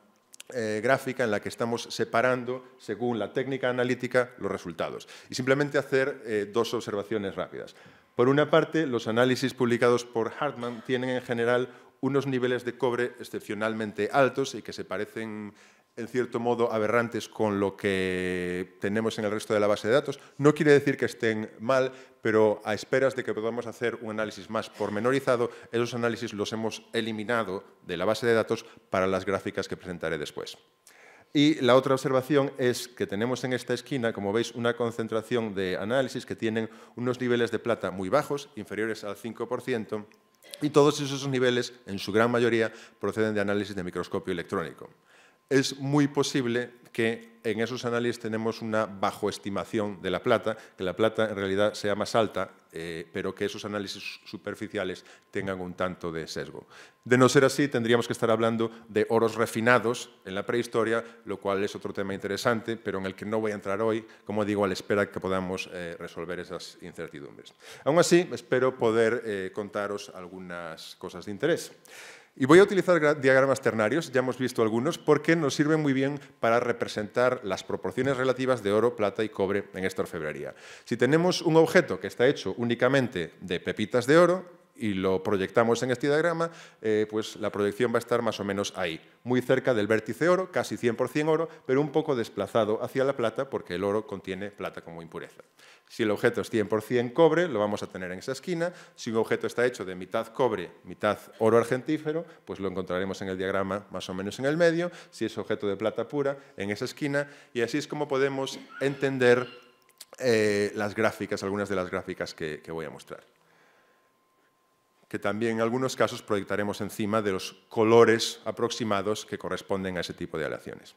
gráfica en la que estamos separando, según la técnica analítica, los resultados. Y simplemente hacer dos observaciones rápidas. Por una parte, los análisis publicados por Hartmann tienen en general unos niveles de cobre excepcionalmente altos y que se parecen, en cierto modo, aberrantes con lo que tenemos en el resto de la base de datos. No quiere decir que estén mal, pero a esperas de que podamos hacer un análisis más pormenorizado, esos análisis los hemos eliminado de la base de datos para las gráficas que presentaré después. Y la otra observación es que tenemos en esta esquina, como veis, una concentración de análisis que tienen unos niveles de plata muy bajos, inferiores al 5%, y todos esos niveles, en su gran mayoría, proceden de análisis de microscopio electrónico. Es muy posible que en esos análisis tenemos una bajoestimación de la plata, que la plata en realidad sea más alta, pero que esos análisis superficiales tengan un tanto de sesgo. De no ser así, tendríamos que estar hablando de oros refinados en la prehistoria, lo cual es otro tema interesante, pero en el que no voy a entrar hoy, como digo, a la espera que podamos resolver esas incertidumbres. Aún así, espero poder contaros algunas cosas de interés. Y voy a utilizar diagramas ternarios, ya hemos visto algunos, porque nos sirven muy bien para representar las proporciones relativas de oro, plata y cobre en esta orfebrería. Si tenemos un objeto que está hecho únicamente de pepitas de oro y lo proyectamos en este diagrama, pues la proyección va a estar más o menos ahí, muy cerca del vértice oro, casi 100% oro, pero un poco desplazado hacia la plata porque el oro contiene plata como impureza. Si el objeto es 100% cobre, lo vamos a tener en esa esquina. Si un objeto está hecho de mitad cobre, mitad oro argentífero, pues lo encontraremos en el diagrama más o menos en el medio. Si es objeto de plata pura, en esa esquina. Y así es como podemos entender las gráficas, algunas de las gráficas que voy a mostrar. Que también en algunos casos proyectaremos encima de los colores aproximados que corresponden a ese tipo de aleaciones.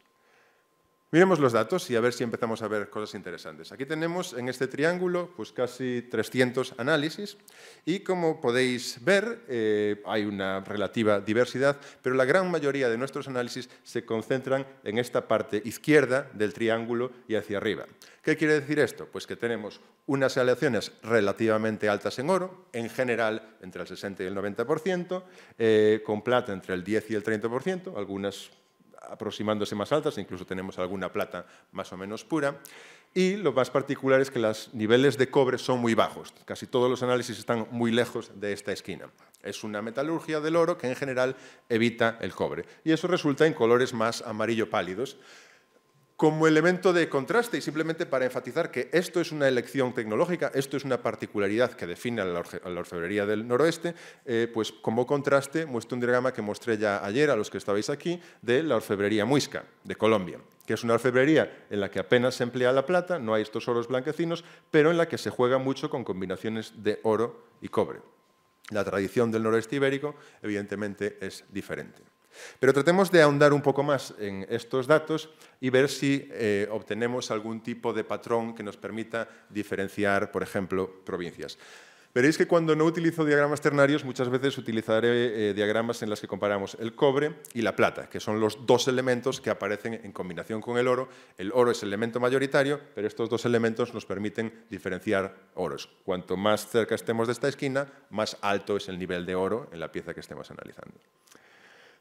Miremos los datos y a ver si empezamos a ver cosas interesantes. Aquí tenemos en este triángulo pues casi 300 análisis y como podéis ver hay una relativa diversidad, pero la gran mayoría de nuestros análisis se concentran en esta parte izquierda del triángulo y hacia arriba. ¿Qué quiere decir esto? Pues que tenemos unas aleaciones relativamente altas en oro, en general entre el 60 y el 90%, con plata entre el 10 y el 30%, algunas aproximándose más altas, incluso tenemos alguna plata más o menos pura. Y lo más particular es que los niveles de cobre son muy bajos. Casi todos los análisis están muy lejos de esta esquina. Es una metalurgia del oro que en general evita el cobre. Y eso resulta en colores más amarillo pálidos. Como elemento de contraste y simplemente para enfatizar que esto es una elección tecnológica, esto es una particularidad que define a la orfebrería del noroeste, pues como contraste muestro un diagrama que mostré ya ayer a los que estabais aquí de la orfebrería muisca de Colombia, que es una orfebrería en la que apenas se emplea la plata, no hay estos oros blanquecinos, pero en la que se juega mucho con combinaciones de oro y cobre. La tradición del noroeste ibérico, evidentemente, es diferente. Pero tratemos de ahondar un poco más en estos datos y ver si obtenemos algún tipo de patrón que nos permita diferenciar, por ejemplo, provincias. Veréis que cuando no utilizo diagramas ternarios, muchas veces utilizaré diagramas en los que comparamos el cobre y la plata, que son los dos elementos que aparecen en combinación con el oro. El oro es el elemento mayoritario, pero estos dos elementos nos permiten diferenciar oros. Cuanto más cerca estemos de esta esquina, más alto es el nivel de oro en la pieza que estemos analizando.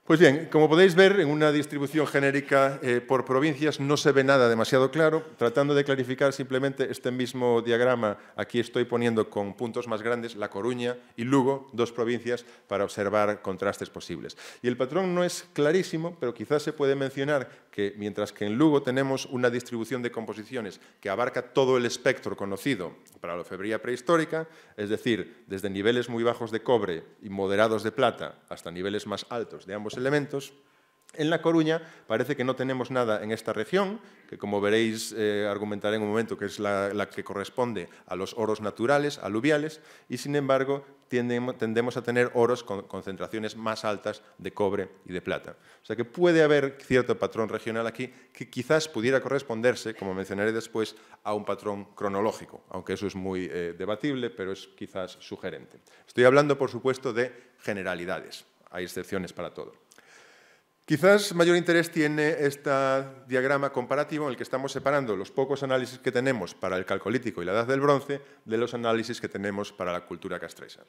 Pues bien, como podéis ver, en una distribución genérica por provincias no se ve nada demasiado claro. Tratando de clarificar simplemente este mismo diagrama, aquí estoy poniendo con puntos más grandes La Coruña y Lugo, dos provincias, para observar contrastes posibles. Y el patrón no es clarísimo, pero quizás se puede mencionar que mientras que en Lugo tenemos una distribución de composiciones que abarca todo el espectro conocido para la orfebrería prehistórica, es decir, desde niveles muy bajos de cobre y moderados de plata hasta niveles más altos de ambos elementos, en La Coruña parece que no tenemos nada en esta región, que como veréis argumentaré en un momento que es la que corresponde a los oros naturales, aluviales, y sin embargo tendemos a tener oros con concentraciones más altas de cobre y de plata. O sea que puede haber cierto patrón regional aquí que quizás pudiera corresponderse, como mencionaré después, a un patrón cronológico, aunque eso es muy debatible, pero es quizás sugerente. Estoy hablando, por supuesto, de generalidades. Hay excepciones para todo. Quizás mayor interés tiene este diagrama comparativo en el que estamos separando los pocos análisis que tenemos para el Calcolítico y la Edad del Bronce de los análisis que tenemos para la cultura castrexa.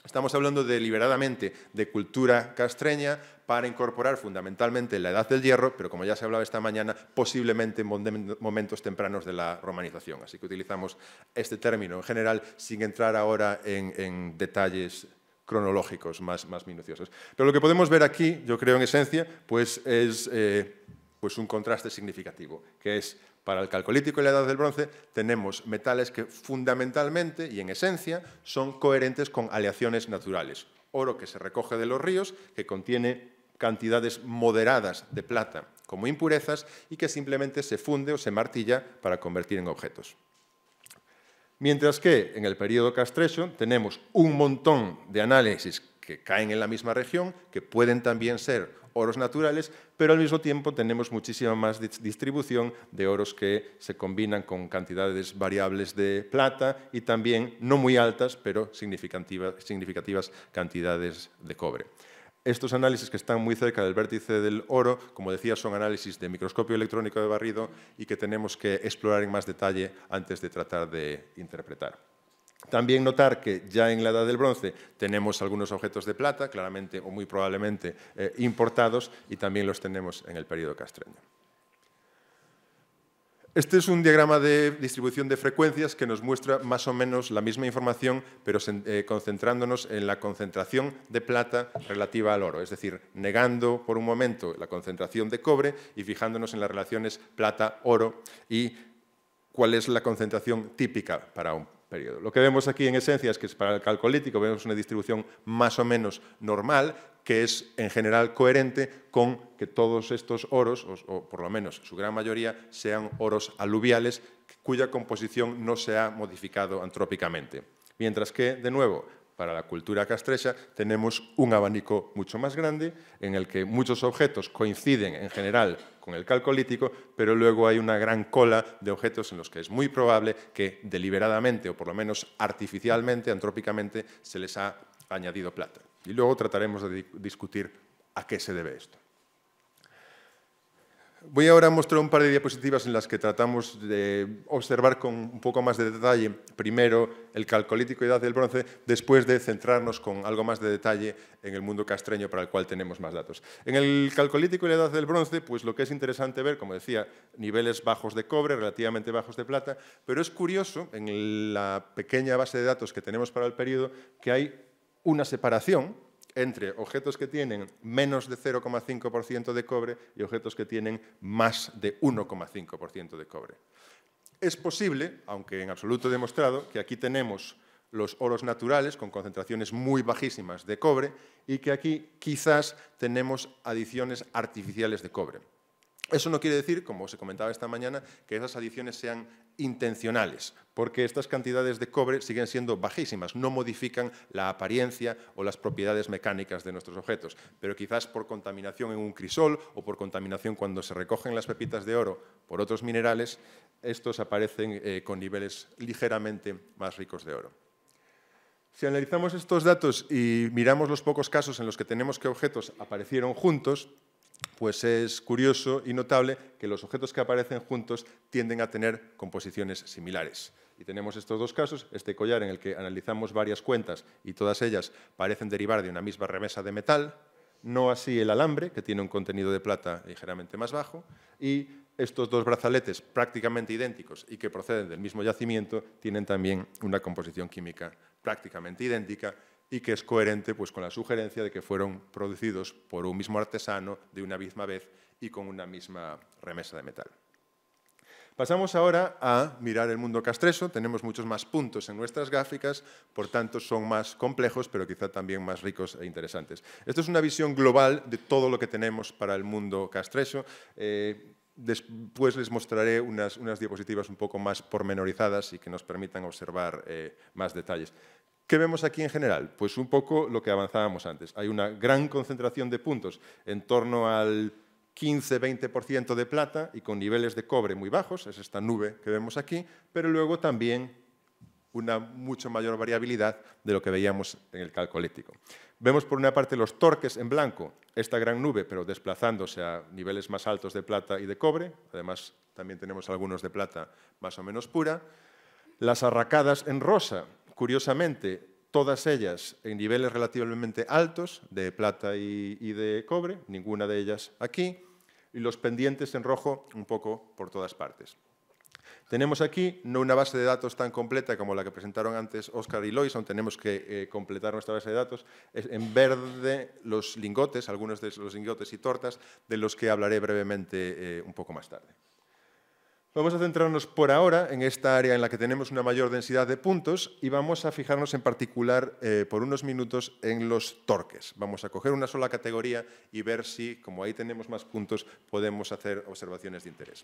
Estamos hablando deliberadamente de cultura castreña para incorporar fundamentalmente la Edad del Hierro, pero como ya se hablaba esta mañana, posiblemente en momentos tempranos de la romanización. Así que utilizamos este término en general sin entrar ahora en detalles cronológicos más minuciosos. Pero lo que podemos ver aquí, yo creo en esencia, pues es un contraste significativo, que es para el Calcolítico y la Edad del Bronce tenemos metales que fundamentalmente y en esencia son coherentes con aleaciones naturales. Oro que se recoge de los ríos, que contiene cantidades moderadas de plata como impurezas y que simplemente se funde o se martilla para convertir en objetos. Mientras que en el período castreso tenemos un montón de análisis que caen en la misma región, que pueden también ser oros naturales, pero al mismo tiempo tenemos muchísima más distribución de oros que se combinan con cantidades variables de plata y también no muy altas, pero significativas cantidades de cobre. Estos análisis que están muy cerca del vértice del oro, como decía, son análisis de microscopio electrónico de barrido y que tenemos que explorar en más detalle antes de tratar de interpretar. También notar que ya en la Edad del Bronce tenemos algunos objetos de plata, claramente o muy probablemente importados, y también los tenemos en el período castreño. Este es un diagrama de distribución de frecuencias que nos muestra más o menos la misma información, pero concentrándonos en la concentración de plata relativa al oro, es decir, negando por un momento la concentración de cobre y fijándonos en las relaciones plata-oro y cuál es la concentración típica para un periodo. Lo que vemos aquí en esencia es que para el Calcolítico vemos una distribución más o menos normal, que es en general coherente con que todos estos oros, o por lo menos su gran mayoría, sean oros aluviales cuya composición no se ha modificado antrópicamente. Mientras que, de nuevo, para la cultura castrexa tenemos un abanico mucho más grande en el que muchos objetos coinciden en general con el Calcolítico, pero luego hay una gran cola de objetos en los que es muy probable que deliberadamente o por lo menos artificialmente, antrópicamente, se les ha añadido plata. Y luego trataremos de discutir a qué se debe esto. Voy ahora a mostrar un par de diapositivas en las que tratamos de observar con un poco más de detalle, primero el Calcolítico y Edad del Bronce, después de centrarnos con algo más de detalle en el mundo castreño para el cual tenemos más datos. En el Calcolítico y la Edad del Bronce, pues lo que es interesante ver, como decía, niveles bajos de cobre, relativamente bajos de plata, pero es curioso, en la pequeña base de datos que tenemos para el periodo, que hay una separación entre objetos que tienen menos de 0,5% de cobre y objetos que tienen más de 1,5% de cobre. Es posible, aunque en absoluto demostrado, que aquí tenemos los oros naturales con concentraciones muy bajísimas de cobre y que aquí quizás tenemos adiciones artificiales de cobre. Eso no quiere decir, como se comentaba esta mañana, que esas adiciones sean intencionales, porque estas cantidades de cobre siguen siendo bajísimas, no modifican la apariencia o las propiedades mecánicas de nuestros objetos, pero quizás por contaminación en un crisol o por contaminación cuando se recogen las pepitas de oro por otros minerales, estos aparecen con niveles ligeramente más ricos de oro. Si analizamos estos datos y miramos los pocos casos en los que tenemos que objetos aparecieron juntos, pues es curioso y notable que los objetos que aparecen juntos tienden a tener composiciones similares. Y tenemos estos dos casos, este collar en el que analizamos varias cuentas y todas ellas parecen derivar de una misma remesa de metal, no así el alambre, que tiene un contenido de plata ligeramente más bajo, y estos dos brazaletes prácticamente idénticos y que proceden del mismo yacimiento tienen también una composición química prácticamente idéntica y que es coherente pues, con la sugerencia de que fueron producidos por un mismo artesano de una misma vez y con una misma remesa de metal. Pasamos ahora a mirar el mundo castreso. Tenemos muchos más puntos en nuestras gráficas, por tanto son más complejos, pero quizá también más ricos e interesantes. Esto es una visión global de todo lo que tenemos para el mundo castreso. Después les mostraré unas diapositivas un poco más pormenorizadas y que nos permitan observar más detalles. ¿Qué vemos aquí en general? Pues un poco lo que avanzábamos antes. Hay una gran concentración de puntos en torno al 15-20% de plata y con niveles de cobre muy bajos, es esta nube que vemos aquí, pero luego también una mucho mayor variabilidad de lo que veíamos en el calcolítico. Vemos por una parte los torques en blanco, esta gran nube, pero desplazándose a niveles más altos de plata y de cobre, además también tenemos algunos de plata más o menos pura. Las arracadas en rosa, curiosamente, todas ellas en niveles relativamente altos de plata y de cobre, ninguna de ellas aquí, y los pendientes en rojo un poco por todas partes. Tenemos aquí no una base de datos tan completa como la que presentaron antes Óscar y Lois, aún tenemos que completar nuestra base de datos. En verde los lingotes, algunos de los lingotes y tortas, de los que hablaré brevemente un poco más tarde. Vamos a centrarnos por ahora en esta área en la que tenemos una mayor densidad de puntos y vamos a fijarnos en particular por unos minutos en los torques. Vamos a coger una sola categoría y ver si, como ahí tenemos más puntos, podemos hacer observaciones de interés.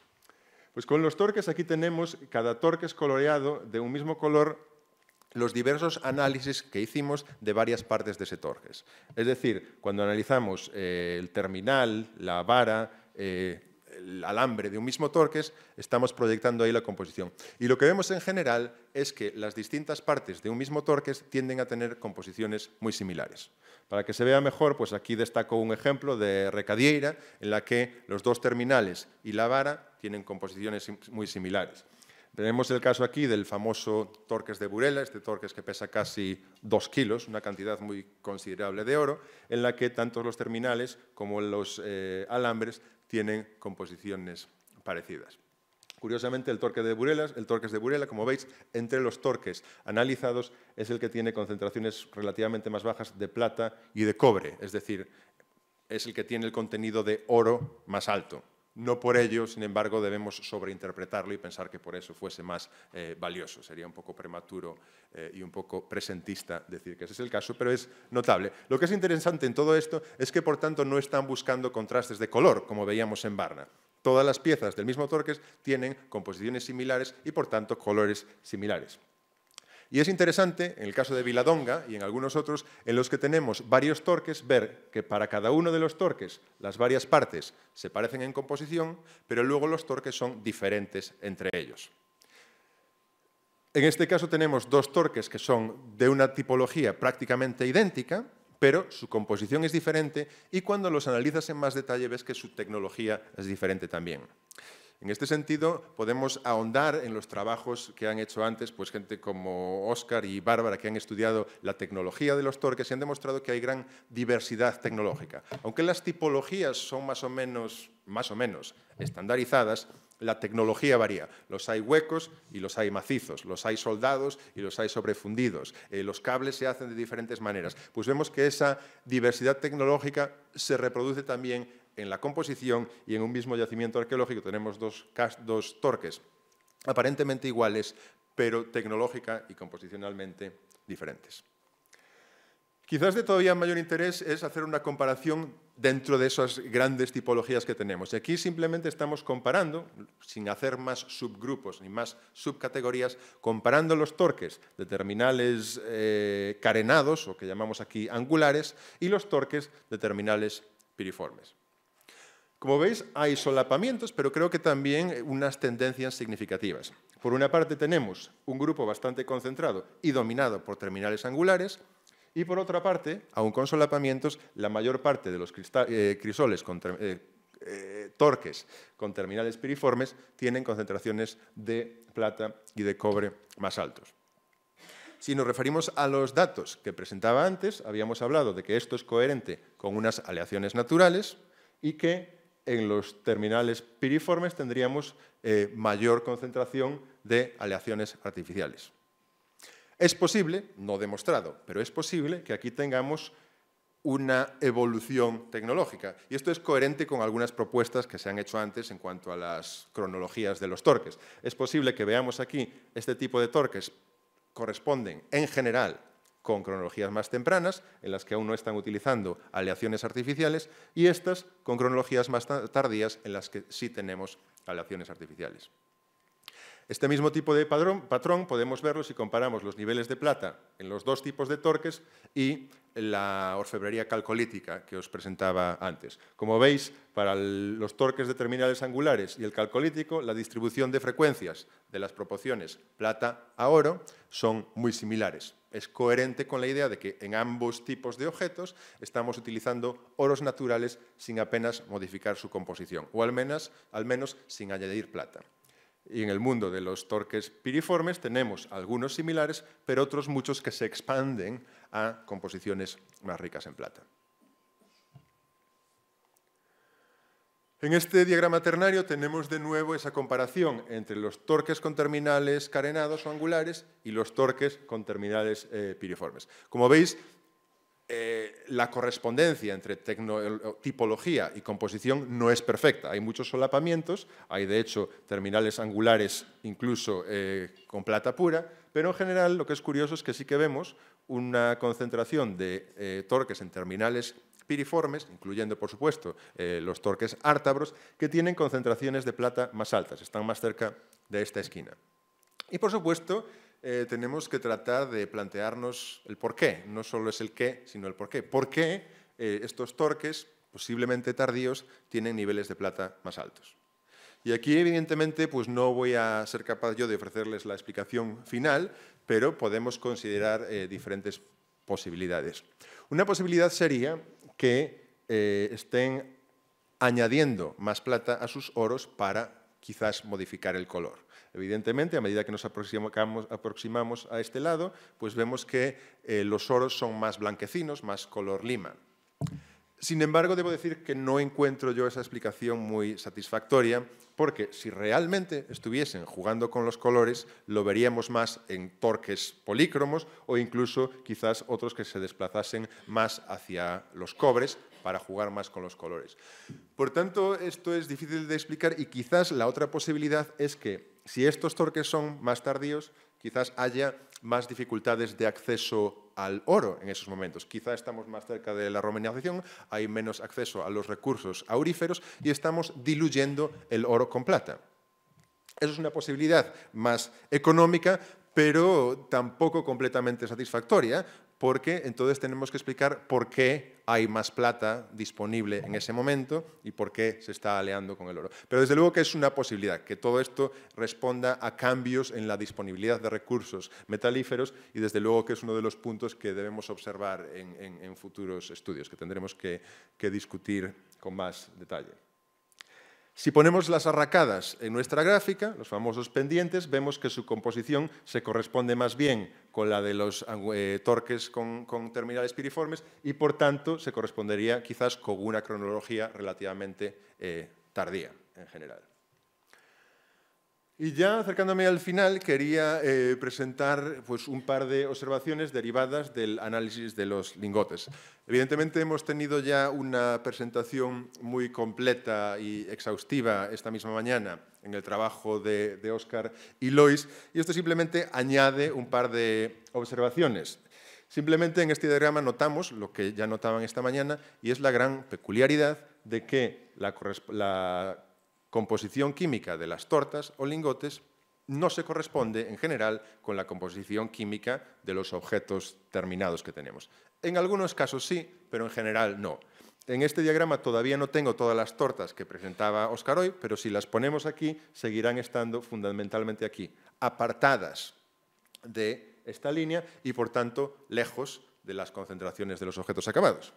Pues con los torques aquí tenemos cada torque es coloreado de un mismo color los diversos análisis que hicimos de varias partes de ese torques. Es decir, cuando analizamos el terminal, la vara, el alambre de un mismo torques, estamos proyectando ahí la composición. Y lo que vemos en general es que las distintas partes de un mismo torques tienden a tener composiciones muy similares. Para que se vea mejor, pues aquí destaco un ejemplo de recadieira en la que los dos terminales y la vara tienen composiciones muy similares. Tenemos el caso aquí del famoso torques de Burela, este torques que pesa casi 2 kilos, una cantidad muy considerable de oro, en la que tanto los terminales como los alambres tienen composiciones parecidas. Curiosamente, el torques de Burela, como veis, entre los torques analizados es el que tiene concentraciones relativamente más bajas de plata y de cobre, es decir, es el que tiene el contenido de oro más alto. No por ello, sin embargo, debemos sobreinterpretarlo y pensar que por eso fuese más valioso. Sería un poco prematuro y un poco presentista decir que ese es el caso, pero es notable. Lo que es interesante en todo esto es que, por tanto, no están buscando contrastes de color, como veíamos en Varna. Todas las piezas del mismo torques tienen composiciones similares y, por tanto, colores similares. Y es interesante, en el caso de Viladonga y en algunos otros, en los que tenemos varios torques, ver que para cada uno de los torques las varias partes se parecen en composición, pero luego los torques son diferentes entre ellos. En este caso tenemos dos torques que son de una tipología prácticamente idéntica, pero su composición es diferente y cuando los analizas en más detalle ves que su tecnología es diferente también. En este sentido, podemos ahondar en los trabajos que han hecho antes, pues gente como Óscar y Bárbara, que han estudiado la tecnología de los torques y han demostrado que hay gran diversidad tecnológica. Aunque las tipologías son más o menos estandarizadas, la tecnología varía. Los hay huecos y los hay macizos, los hay soldados y los hay sobrefundidos. Los cables se hacen de diferentes maneras. Pues vemos que esa diversidad tecnológica se reproduce también en la composición y en un mismo yacimiento arqueológico tenemos dos torques aparentemente iguales, pero tecnológica y composicionalmente diferentes. Quizás de todavía mayor interés es hacer una comparación dentro de esas grandes tipologías que tenemos. Y aquí simplemente estamos comparando, sin hacer más subgrupos ni más subcategorías, comparando los torques de terminales carenados, o que llamamos aquí angulares, y los torques de terminales piriformes. Como veis, hay solapamientos, pero creo que también unas tendencias significativas. Por una parte tenemos un grupo bastante concentrado y dominado por terminales angulares, y por otra parte, aun con solapamientos, la mayor parte de los torques con terminales piriformes tienen concentraciones de plata y de cobre más altos. Si nos referimos a los datos que presentaba antes, habíamos hablado de que esto es coherente con unas aleaciones naturales y que en los terminales piriformes tendríamos mayor concentración de aleaciones artificiales. Es posible, no demostrado, pero es posible que aquí tengamos una evolución tecnológica. Y esto es coherente con algunas propuestas que se han hecho antes en cuanto a las cronologías de los torques. Es posible que veamos aquí este tipo de torques corresponden, en general, con cronologías más tempranas, en las que aún no están utilizando aleaciones artificiales, y estas con cronologías más tardías, en las que sí tenemos aleaciones artificiales. Este mismo tipo de patrón podemos verlo si comparamos los niveles de plata en los dos tipos de torques y la orfebrería calcolítica que os presentaba antes. Como veis, para los torques de terminales angulares y el calcolítico, la distribución de frecuencias de las proporciones plata a oro son muy similares. Es coherente con la idea de que en ambos tipos de objetos estamos utilizando oros naturales sin apenas modificar su composición, o al menos sin añadir plata. Y en el mundo de los torques piriformes tenemos algunos similares, pero otros muchos que se expanden a composiciones más ricas en plata. En este diagrama ternario tenemos de nuevo esa comparación entre los torques con terminales carenados o angulares y los torques con terminales piriformes. Como veis, la correspondencia entre tipología y composición no es perfecta. Hay muchos solapamientos, hay de hecho terminales angulares incluso con plata pura, pero en general lo que es curioso es que sí que vemos una concentración de torques en terminales piriformes, incluyendo por supuesto los torques ártabros, que tienen concentraciones de plata más altas, están más cerca de esta esquina. Y por supuesto, tenemos que tratar de plantearnos el porqué. No solo es el qué, sino el porqué. ¿Por qué estos torques, posiblemente tardíos, tienen niveles de plata más altos? Y aquí, evidentemente, pues no voy a ser capaz yo de ofrecerles la explicación final, pero podemos considerar diferentes posibilidades. Una posibilidad sería que estén añadiendo más plata a sus oros para quizás modificar el color. Evidentemente, a medida que nos aproximamos a este lado, pues vemos que los oros son más blanquecinos, más color lima. Sin embargo, debo decir que no encuentro yo esa explicación muy satisfactoria, porque si realmente estuviesen jugando con los colores, lo veríamos más en torques polícromos o incluso quizás otros que se desplazasen más hacia los cobres para jugar más con los colores. Por tanto, esto es difícil de explicar y quizás la otra posibilidad es que si estos torques son más tardíos, quizás haya más dificultades de acceso al oro en esos momentos. Quizá estamos más cerca de la romanización, hay menos acceso a los recursos auríferos y estamos diluyendo el oro con plata. Eso es una posibilidad más económica, pero tampoco completamente satisfactoria, porque entonces tenemos que explicar por qué hay más plata disponible en ese momento y por qué se está aleando con el oro. Pero desde luego que es una posibilidad, que todo esto responda a cambios en la disponibilidad de recursos metalíferos y desde luego que es uno de los puntos que debemos observar en futuros estudios, que tendremos que discutir con más detalle. Si ponemos las arracadas en nuestra gráfica, los famosos pendientes, vemos que su composición se corresponde más bien con la de los torques con terminales piriformes y, por tanto, se correspondería quizás con una cronología relativamente tardía en general. Y ya acercándome al final, quería presentar pues, un par de observaciones derivadas del análisis de los lingotes. Evidentemente hemos tenido ya una presentación muy completa y exhaustiva esta misma mañana en el trabajo de Óscar y Lois, y esto simplemente añade un par de observaciones. Simplemente en este diagrama notamos lo que ya notaban esta mañana, y es la gran peculiaridad de que la composición química de las tortas o lingotes no se corresponde, en general, con la composición química de los objetos terminados que tenemos. En algunos casos sí, pero en general no. En este diagrama todavía no tengo todas las tortas que presentaba Óscar hoy, pero si las ponemos aquí, seguirán estando fundamentalmente aquí, apartadas de esta línea y, por tanto, lejos de las concentraciones de los objetos acabados.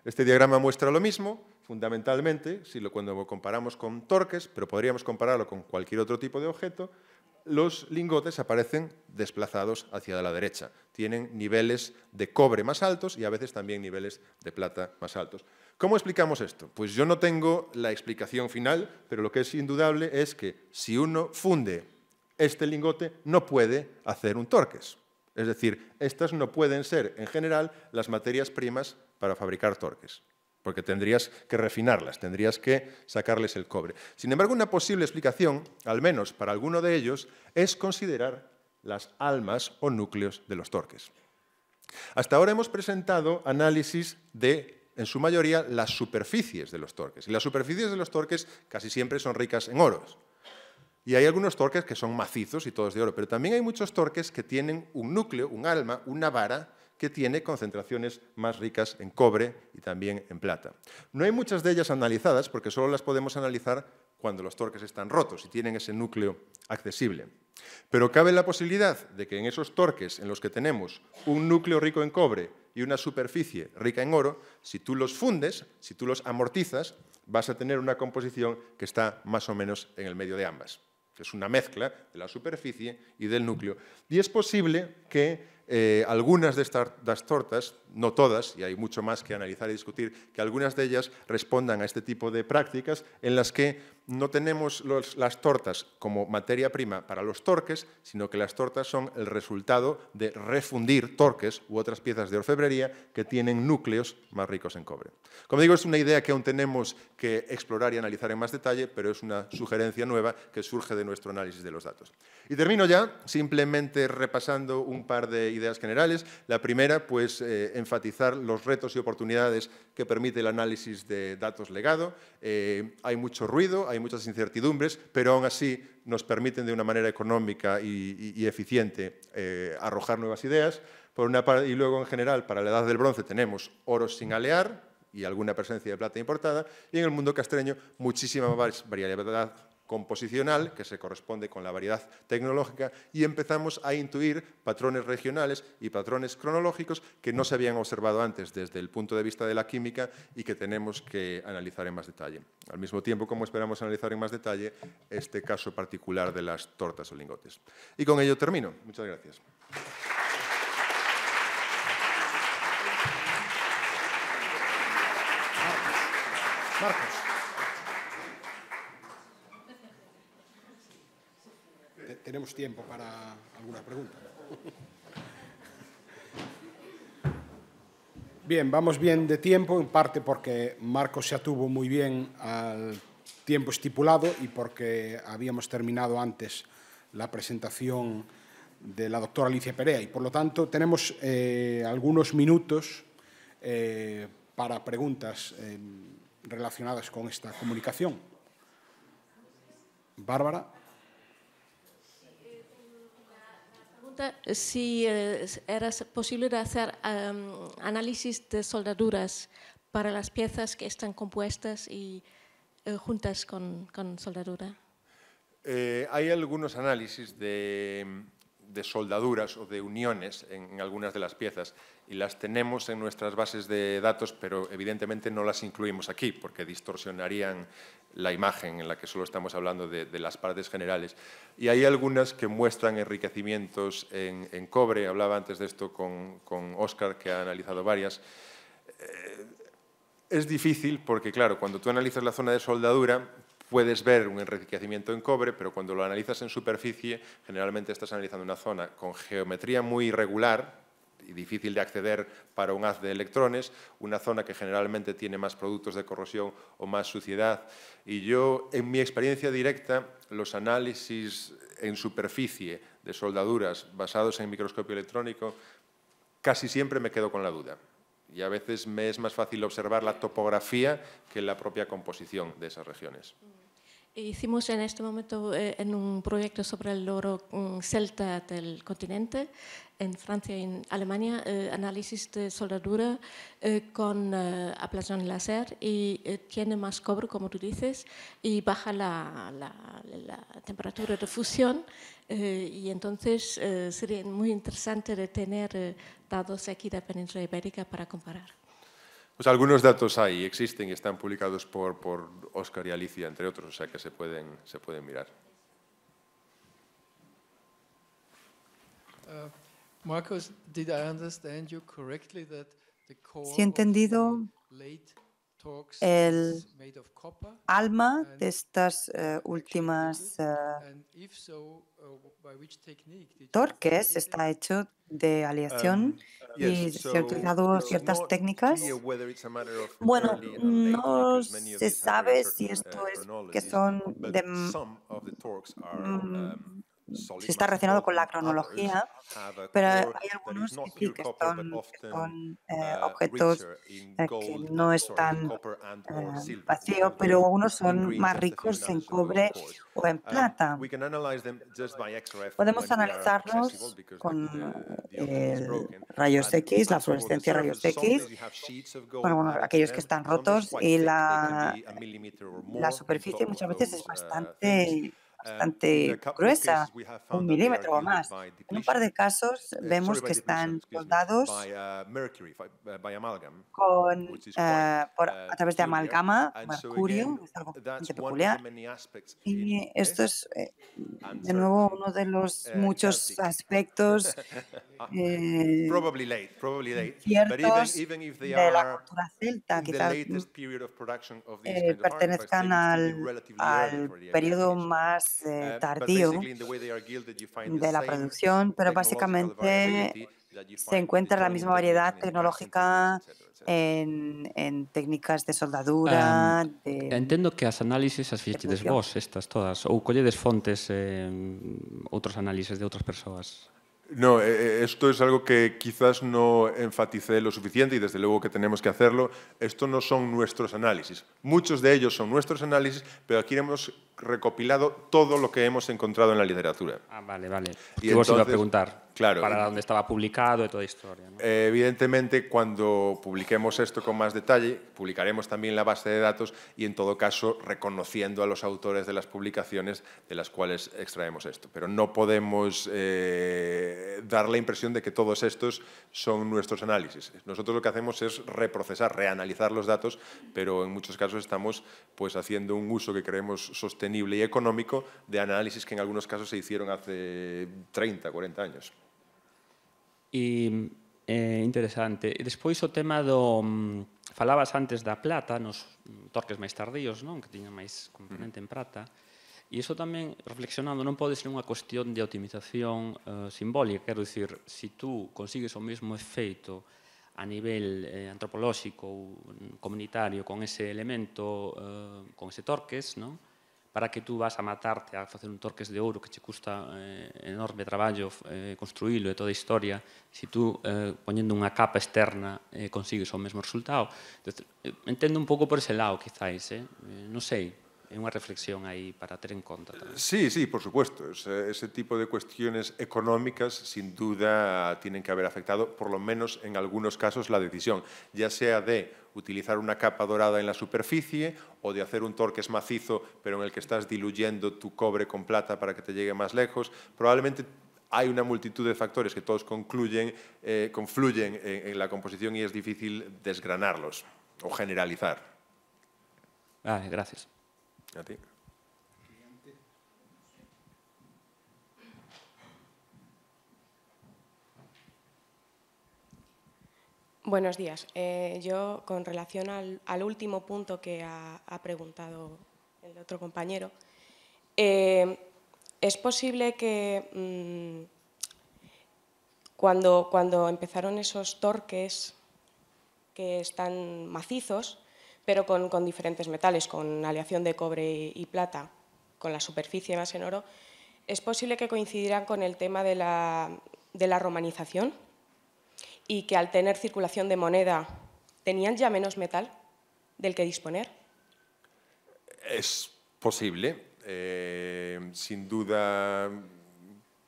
Este diagrama muestra lo mismo, fundamentalmente, cuando comparamos con torques, pero podríamos compararlo con cualquier otro tipo de objeto, los lingotes aparecen desplazados hacia la derecha. Tienen niveles de cobre más altos y a veces también niveles de plata más altos. ¿Cómo explicamos esto? Pues yo no tengo la explicación final, pero lo que es indudable es que si uno funde este lingote, no puede hacer un torques. Es decir, estas no pueden ser, en general, las materias primas para fabricar torques, porque tendrías que refinarlas, tendrías que sacarles el cobre. Sin embargo, una posible explicación, al menos para alguno de ellos, es considerar las almas o núcleos de los torques. Hasta ahora hemos presentado análisis de, en su mayoría, las superficies de los torques. Y las superficies de los torques casi siempre son ricas en oro. Y hay algunos torques que son macizos y todos de oro, pero también hay muchos torques que tienen un núcleo, un alma, una vara, que tiene concentraciones más ricas en cobre y también en plata. No hay muchas de ellas analizadas porque solo las podemos analizar cuando los torques están rotos y tienen ese núcleo accesible. Pero cabe la posibilidad de que en esos torques en los que tenemos un núcleo rico en cobre y una superficie rica en oro, si tú los fundes, si tú los amortizas, vas a tener una composición que está más o menos en el medio de ambas. Es una mezcla de la superficie y del núcleo. Y es posible que algunas de estas tortas, no todas, y hay mucho más que analizar y discutir, que algunas de ellas respondan a este tipo de prácticas en las que no tenemos las tortas como materia prima para los torques, sino que las tortas son el resultado de refundir torques u otras piezas de orfebrería que tienen núcleos más ricos en cobre. Como digo, es una idea que aún tenemos que explorar y analizar en más detalle, pero es una sugerencia nueva que surge de nuestro análisis de los datos. Y termino ya simplemente repasando un par de ideas generales. La primera, pues, enfatizar los retos y oportunidades que permite el análisis de datos legado. Hay mucho ruido, hay muchas incertidumbres, pero aún así nos permiten de una manera económica y eficiente arrojar nuevas ideas. Por una parte, y luego, en general, para la Edad del Bronce tenemos oro sin alear y alguna presencia de plata importada, y en el mundo castreño muchísima variabilidad composicional, que se corresponde con la variedad tecnológica, y empezamos a intuir patrones regionales y patrones cronológicos que no se habían observado antes desde el punto de vista de la química y que tenemos que analizar en más detalle. Al mismo tiempo, como esperamos analizar en más detalle este caso particular de las tortas o lingotes. Y con ello termino. Muchas gracias. Marcos. Tenemos tiempo para alguna pregunta. Bien, vamos bien de tiempo, en parte porque Marcos se atuvo muy bien al tiempo estipulado y porque habíamos terminado antes la presentación de la doctora Alicia Perea y, por lo tanto, tenemos algunos minutos para preguntas relacionadas con esta comunicación. Bárbara. Si era posible hacer análisis de soldaduras para las piezas que están compuestas y juntas con soldadura. Hay algunos análisis de soldaduras o de uniones en algunas de las piezas y las tenemos en nuestras bases de datos, pero evidentemente no las incluimos aquí porque distorsionarían la imagen en la que solo estamos hablando de las partes generales. Y hay algunas que muestran enriquecimientos en cobre. Hablaba antes de esto con Óscar, que ha analizado varias. Es difícil porque, claro, cuando tú analizas la zona de soldadura, puedes ver un enriquecimiento en cobre, pero cuando lo analizas en superficie, generalmente estás analizando una zona con geometría muy irregular y difícil de acceder para un haz de electrones, una zona que generalmente tiene más productos de corrosión o más suciedad. Y yo, en mi experiencia directa, los análisis en superficie de soldaduras basados en microscopio electrónico, casi siempre me quedo con la duda. Y a veces me es más fácil observar la topografía que la propia composición de esas regiones. Hicimos en este momento en un proyecto sobre el oro celta del continente, en Francia y en Alemania, análisis de soldadura con ablación láser y tiene más cobre, como tú dices, y baja la temperatura de fusión y entonces sería muy interesante de tener datos aquí de la península ibérica para comparar. Pues algunos datos hay, existen y están publicados por Óscar y Alicia, entre otros, o sea que se pueden mirar. Si he entendido el alma de estas últimas torques está hecho de aleación y se han utilizado ciertas técnicas. Bueno, no se sabe si esto es que son de si está relacionado con la cronología, pero hay algunos que sí, que son objetos que no están vacíos, pero unos son más ricos en cobre o en plata. Podemos analizarlos con rayos X, la fluorescencia rayos X, bueno, aquellos que están rotos, y la superficie muchas veces es bastante gruesa, 1 milímetro o más. En un par de casos vemos que están soldados a través de amalgama, mercurio, es algo bastante peculiar. Y esto es, de nuevo, uno de los muchos aspectos ciertos de la cultura celta, quizás pertenezcan al periodo más tardío de la producción, pero básicamente se encuentra la misma variedad tecnológica en técnicas de soldadura. Entendo que as análisis as fixedes vos, estas todas, ou colledes fontes outros análisis de outras persoas? No, esto es algo que quizás no enfaticé lo suficiente y desde luego que tenemos que hacerlo. Esto no son nuestros análisis. Muchos de ellos son nuestros análisis, pero aquí hemos recopilado todo lo que hemos encontrado en la literatura. Ah, vale. Y vos iba a preguntar, claro, para dónde estaba publicado y toda la historia, ¿no? Evidentemente, cuando publiquemos esto con más detalle, publicaremos también la base de datos y, en todo caso, reconociendo a los autores de las publicaciones de las cuales extraemos esto. Pero no podemos dar la impresión de que todos estos son nuestros análisis. Nosotros lo que hacemos es reprocesar, reanalizar los datos, pero en muchos casos estamos pues haciendo un uso que creemos sostenible y económico de análisis que en algunos casos se hicieron hace 30, 40 años. Interesante. E despois o tema do... falabas antes da plata, nos torques máis tardíos, non? Que tiñan máis componente en prata. E iso tamén, reflexionando, non pode ser unha cuestión de optimización simbólica. Quero dicir, se tú consigues o mesmo efeito a nivel antropolóxico ou comunitario con ese elemento, con ese torques, non? Para que tú vas a matarte a facer un torques de ouro que che custa enorme traballo construílo e toda a historia, se tú poñendo unha capa externa consigues o mesmo resultado. Entendo un pouco por ese lado, quizáis, non sei, é unha reflexión aí para ter en conta tamén. Sí, por supuesto. Ese tipo de cuestiones económicas, sin duda, tienen que haber afectado, por lo menos en algunos casos, la decisión, ya sea de utilizar una capa dorada en la superficie o de hacer un torques macizo, pero en el que estás diluyendo tu cobre con plata para que te llegue más lejos. Probablemente hay una multitud de factores que todos confluyen en la composición y es difícil desgranarlos o generalizar. Vale, gracias. A ti. Buenos días. Yo, con relación al último punto que ha preguntado el otro compañero, ¿es posible que cuando empezaron esos torques que están macizos, pero con diferentes metales, con aleación de cobre y plata, con la superficie más en oro, es posible que coincidieran con el tema de la romanización y que al tener circulación de moneda tenían ya menos metal del que disponer? Es posible. Sin duda,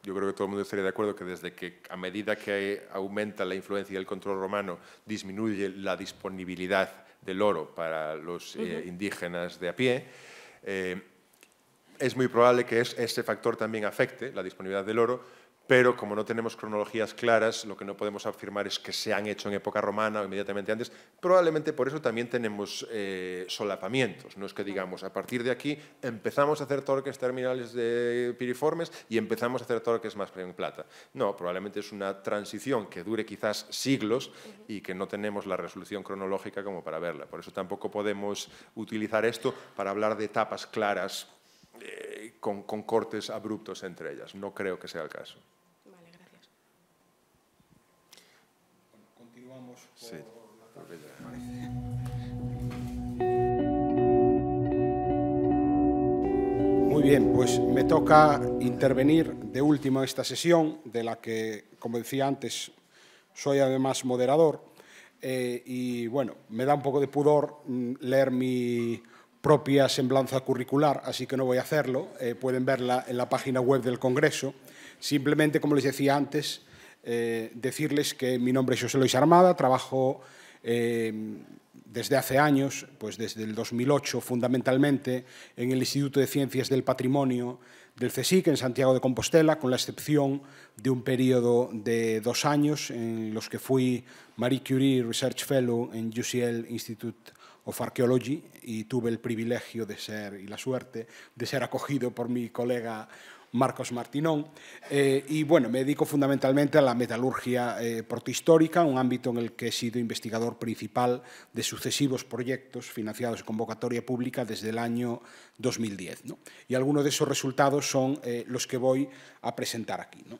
yo creo que todo el mundo estaría de acuerdo que desde que a medida que aumenta la influencia y el control romano, disminuye la disponibilidad del oro para los indígenas de a pie, es muy probable que ese factor también afecte la disponibilidad del oro, pero como no tenemos cronologías claras, lo que no podemos afirmar es que se han hecho en época romana o inmediatamente antes. Probablemente por eso también tenemos solapamientos. No es que digamos, a partir de aquí empezamos a hacer torques terminales de piriformes y empezamos a hacer torques más en plata. No, probablemente es una transición que dure quizás siglos y que no tenemos la resolución cronológica como para verla. Por eso tampoco podemos utilizar esto para hablar de etapas claras con cortes abruptos entre ellas. No creo que sea el caso. Sí, muy bien, pues me toca intervenir de último en esta sesión, de la que, como decía antes, soy además moderador. Y bueno, me da un poco de pudor leer mi propia semblanza curricular, así que no voy a hacerlo. Pueden verla en la página web del Congreso. Simplemente, como les decía antes, decirles que mi nombre es Xosé Lois Armada, trabajo desde hace años, pues desde el 2008 fundamentalmente, en el Instituto de Ciencias del Patrimonio del CSIC en Santiago de Compostela, con la excepción de un periodo de 2 años en los que fui Marie Curie Research Fellow en UCL Institute of Archaeology y tuve el privilegio de ser, y la suerte, de ser acogido por mi colega Marcos Martinón. Y bueno, me dedico fundamentalmente a la metalurgia protohistórica, un ámbito en el que he sido investigador principal de sucesivos proyectos financiados en convocatoria pública desde el año 2010, ¿no? Y algunos de esos resultados son los que voy a presentar aquí, ¿no?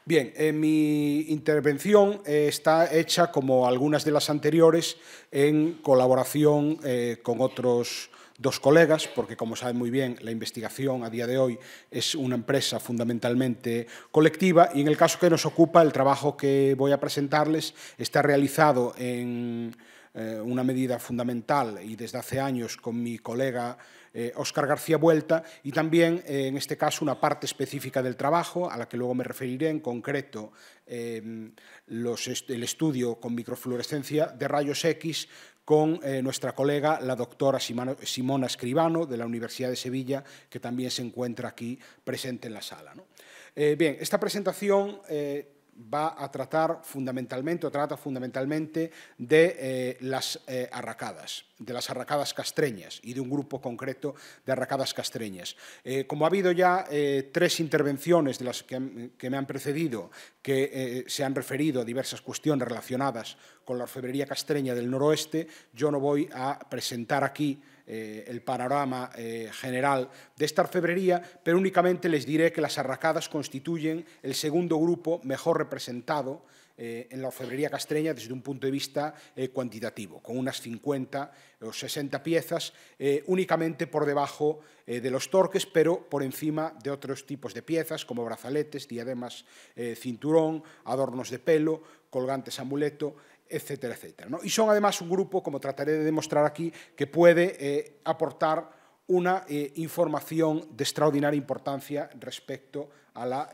Bien, mi intervención está hecha, como algunas de las anteriores, en colaboración con otros 2 colegas, porque, como saben muy bien, la investigación a día de hoy es una empresa fundamentalmente colectiva, y en el caso que nos ocupa, el trabajo que voy a presentarles está realizado en una medida fundamental y desde hace años con mi colega Óscar García Vuelta, y también, en este caso, una parte específica del trabajo, a la que luego me referiré, en concreto el estudio con microfluorescencia de rayos X con nuestra colega, la doctora Simona Escribano, de la Universidad de Sevilla, que también se encuentra aquí presente en la sala, ¿no? Bien, esta presentación va a tratar fundamentalmente, o trata fundamentalmente de las arracadas castreñas y de un grupo concreto de arracadas castreñas. Como ha habido ya 3 intervenciones de las que me han precedido que se han referido a diversas cuestiones relacionadas con la orfebrería castreña del noroeste, yo no voy a presentar aquí el panorama general de esta orfebrería, pero únicamente les diré que las arracadas constituyen el segundo grupo mejor representado en la orfebrería castreña desde un punto de vista cuantitativo, con unas 50 o 60 piezas, únicamente por debajo de los torques, pero por encima de otros tipos de piezas, como brazaletes, diademas, cinturón, adornos de pelo, colgantes amuleto, etcétera, etcétera, ¿no? Y son además un grupo, como trataré de demostrar aquí, que puede aportar una información de extraordinaria importancia respecto a la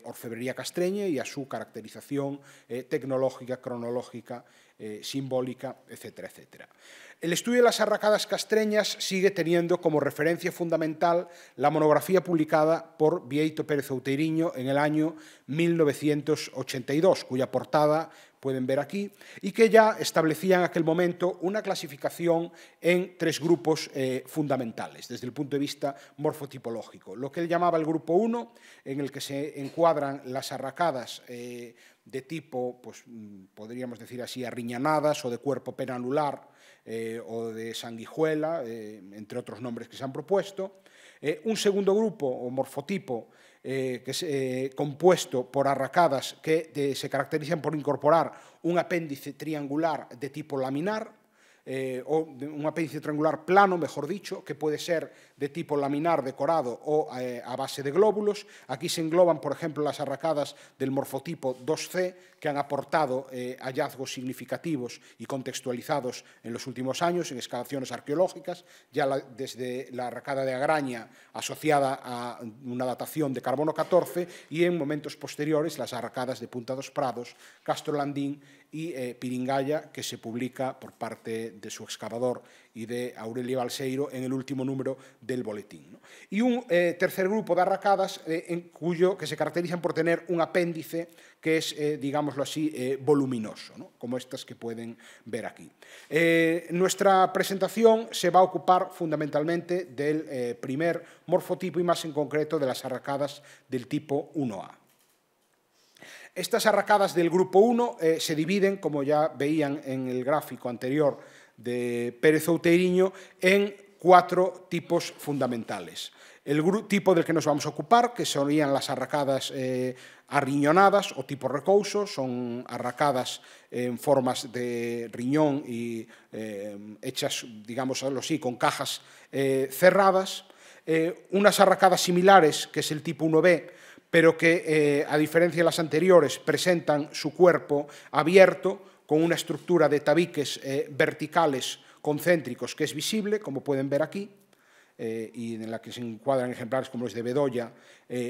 orfebrería castreña y a su caracterización tecnológica, cronológica, simbólica, etcétera, etcétera. El estudio de las arracadas castreñas sigue teniendo como referencia fundamental la monografía publicada por Bieito Pérez Outeiriño en el año 1982, cuya portada pueden ver aquí, y que ya establecía en aquel momento una clasificación en 3 grupos fundamentales, desde el punto de vista morfotipológico. Lo que él llamaba el grupo 1, en el que se encuadran las arracadas de tipo, pues, podríamos decir así, arriñanadas o de cuerpo peranular o de sanguijuela, entre otros nombres que se han propuesto. Un segundo grupo o morfotipo que es compuesto por arracadas que se caracterizan por incorporar un apéndice triangular de tipo laminar, o un apéndice triangular plano, mejor dicho, que puede ser de tipo laminar decorado o a base de glóbulos. Aquí se engloban, por ejemplo, las arracadas del morfotipo 2C, que han aportado hallazgos significativos y contextualizados en los últimos años en excavaciones arqueológicas, ya desde la arracada de Agraña, asociada a una datación de carbono 14, y en momentos posteriores las arracadas de Punta dos Prados, Castro Landín y Piringaya, que se publica por parte de su excavador y de Aurelio Balseiro en el último número del boletín, ¿no? Y un tercer grupo de arracadas que se caracterizan por tener un apéndice que es, digámoslo así, voluminoso, ¿no? Como estas que pueden ver aquí. Nuestra presentación se va a ocupar fundamentalmente del primer morfotipo y más en concreto de las arracadas del tipo 1A. Estas arracadas del grupo 1 se dividen, como ya veían en el gráfico anterior de Pérez Outeiriño, en 4 tipos fundamentales. El tipo del que nos vamos a ocupar, que serían las arracadas arriñonadas o tipo recouso, son arracadas en formas de riñón y hechas, digámoslo así, con cajas cerradas. Unas arracadas similares, que es el tipo 1B, pero que, a diferencia de las anteriores, presentan su cuerpo abierto, con una estructura de tabiques verticales concéntricos que es visible, como pueden ver aquí, y en la que se encuadran ejemplares como los de Bedoya,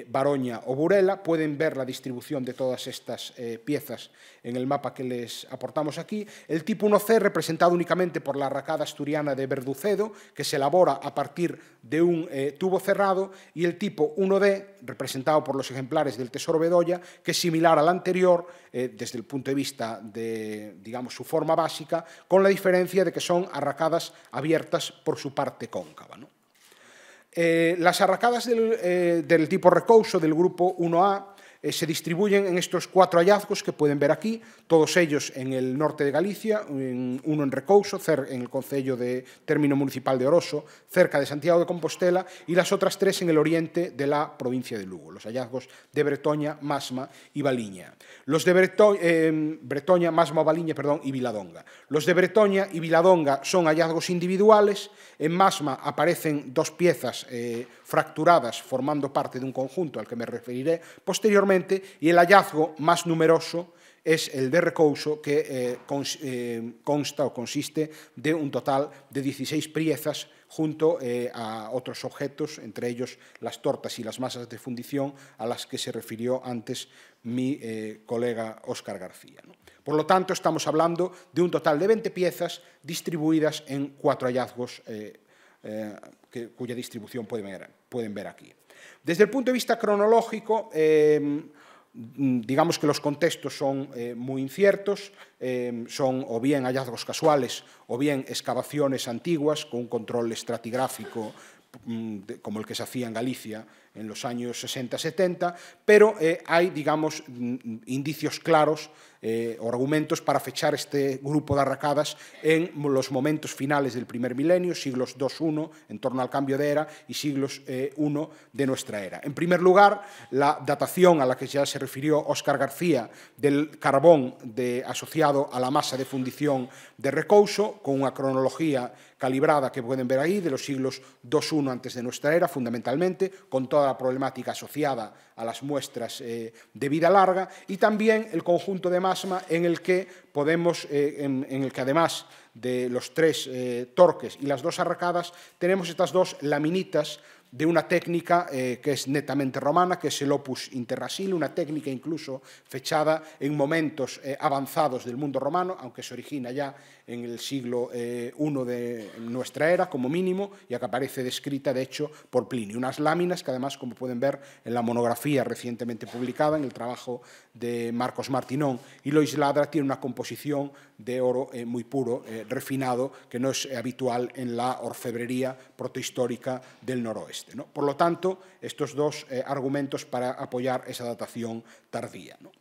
Baroña o Burela. Pueden ver la distribución de todas estas piezas en el mapa que les aportamos aquí. El tipo 1C, representado únicamente por la arracada asturiana de Verducedo, que se elabora a partir de un tubo cerrado, y el tipo 1D, representado por los ejemplares del Tesoro Bedoya, que es similar al anterior desde el punto de vista de, digamos, su forma básica, con la diferencia de que son arracadas abiertas por su parte cóncava, ¿no? Las arracadas del tipo recouso del grupo 1A se distribuyen en estos 4 hallazgos que pueden ver aquí, todos ellos en el norte de Galicia, uno en Recouso, en el concello de término municipal de Oroso, cerca de Santiago de Compostela, y las otras 3 en el oriente de la provincia de Lugo, los hallazgos de Bretoña, Masma y Valiña. Los de Bretoña, Masma o Valiña, perdón, y Viladonga. Los de Bretoña y Viladonga son hallazgos individuales. En Masma aparecen 2 piezas fracturadas formando parte de un conjunto al que me referiré posteriormente, y el hallazgo más numeroso es el de Recouso, que consta o consiste de un total de 16 piezas junto a otros objetos, entre ellos las tortas y las masas de fundición a las que se refirió antes mi colega Óscar García, ¿no? Por lo tanto, estamos hablando de un total de 20 piezas distribuidas en 4 hallazgos cuya distribución pueden ver aquí. Desde el punto de vista cronológico, digamos que los contextos son muy inciertos, son o bien hallazgos casuales o bien excavaciones antiguas con un control estratigráfico como el que se hacía en Galicia en los años 60-70, pero hay, digamos, indicios claros o argumentos para fechar este grupo de arracadas en los momentos finales del primer milenio, siglos II-I, en torno al cambio de era, y siglos I de nuestra era. En primer lugar, la datación a la que ya se refirió Óscar García del carbón asociado a la masa de fundición de Recouso, con una cronología calibrada que pueden ver ahí, de los siglos II-I antes de nuestra era, fundamentalmente, con toda la problemática asociada a las muestras de vida larga, y también el conjunto de Masma en el que podemos, en el que además de los 3 torques y las 2 arracadas, tenemos estas 2 laminitas de una técnica que es netamente romana, que es el opus interrasile, una técnica incluso fechada en momentos avanzados del mundo romano, aunque se origina ya en el siglo I de nuestra era, como mínimo, y que aparece descrita, de hecho, por Plinio. Unas láminas que, además, como pueden ver en la monografía recientemente publicada, en el trabajo de Marcos Martinón y Lois Ladra, tiene una composición de oro muy puro, refinado, que no es habitual en la orfebrería protohistórica del noroeste, ¿no? Por lo tanto, estos 2 argumentos para apoyar esa datación tardía, ¿no?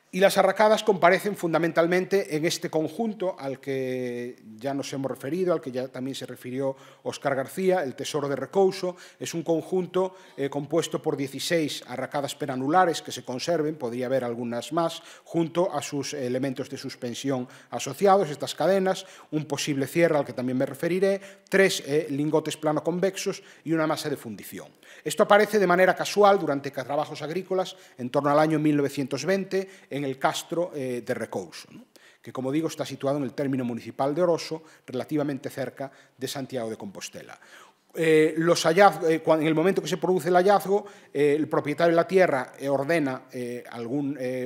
Y las arracadas comparecen fundamentalmente en este conjunto al que ya nos hemos referido, al que ya también se refirió Óscar García, el Tesoro de Recouso. Es un conjunto compuesto por 16 arracadas penanulares que se conserven, podría haber algunas más, junto a sus elementos de suspensión asociados, estas cadenas, un posible cierre al que también me referiré, 3 lingotes plano convexos y una masa de fundición. Esto aparece de manera casual durante trabajos agrícolas en torno al año 1920 en el castro de Recouso, ¿no? Que, como digo, está situado en el término municipal de Oroso, relativamente cerca de Santiago de Compostela. En el momento que se produce el hallazgo, el propietario de la tierra ordena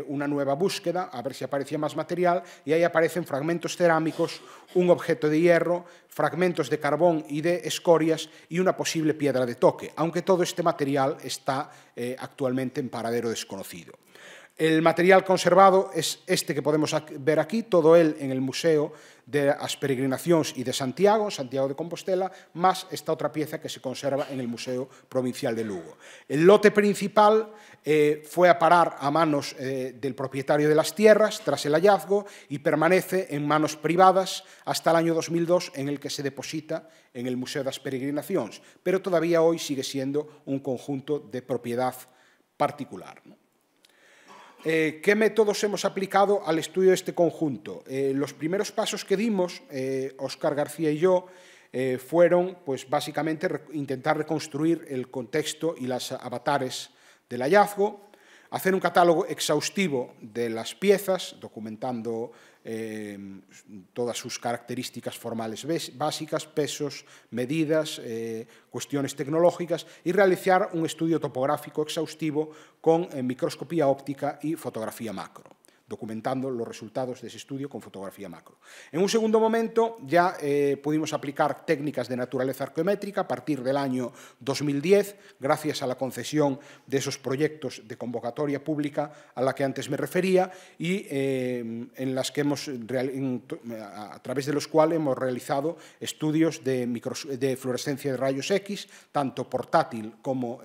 una nueva búsqueda, a ver si aparecía más material, y ahí aparecen fragmentos cerámicos, un objeto de hierro, fragmentos de carbón y de escorias y una posible piedra de toque, aunque todo este material está actualmente en paradero desconocido. El material conservado es este que podemos ver aquí, todo él en el Museo de las Peregrinacións y de Santiago, Santiago de Compostela, más esta otra pieza que se conserva en el Museo Provincial de Lugo. El lote principal fue a parar a manos del propietario de las tierras tras el hallazgo y permanece en manos privadas hasta el año 2002, en el que se deposita en el Museo de las Peregrinacións, pero todavía hoy sigue siendo un conjunto de propiedad particular, ¿no? ¿Qué métodos hemos aplicado al estudio de este conjunto? Los primeros pasos que dimos, Óscar García y yo, fueron pues, básicamente intentar reconstruir el contexto y las avatares del hallazgo, hacer un catálogo exhaustivo de las piezas, documentando todas sus características formales básicas, pesos, medidas, cuestiones tecnológicas, y realizar un estudio topográfico exhaustivo con microscopía óptica y fotografía macro, documentando los resultados de ese estudio con fotografía macro. En un segundo momento ya pudimos aplicar técnicas de naturaleza arqueométrica a partir del año 2010, gracias a la concesión de esos proyectos de convocatoria pública a la que antes me refería y en las que a través de los cuales hemos realizado estudios de fluorescencia de rayos X, tanto portátil como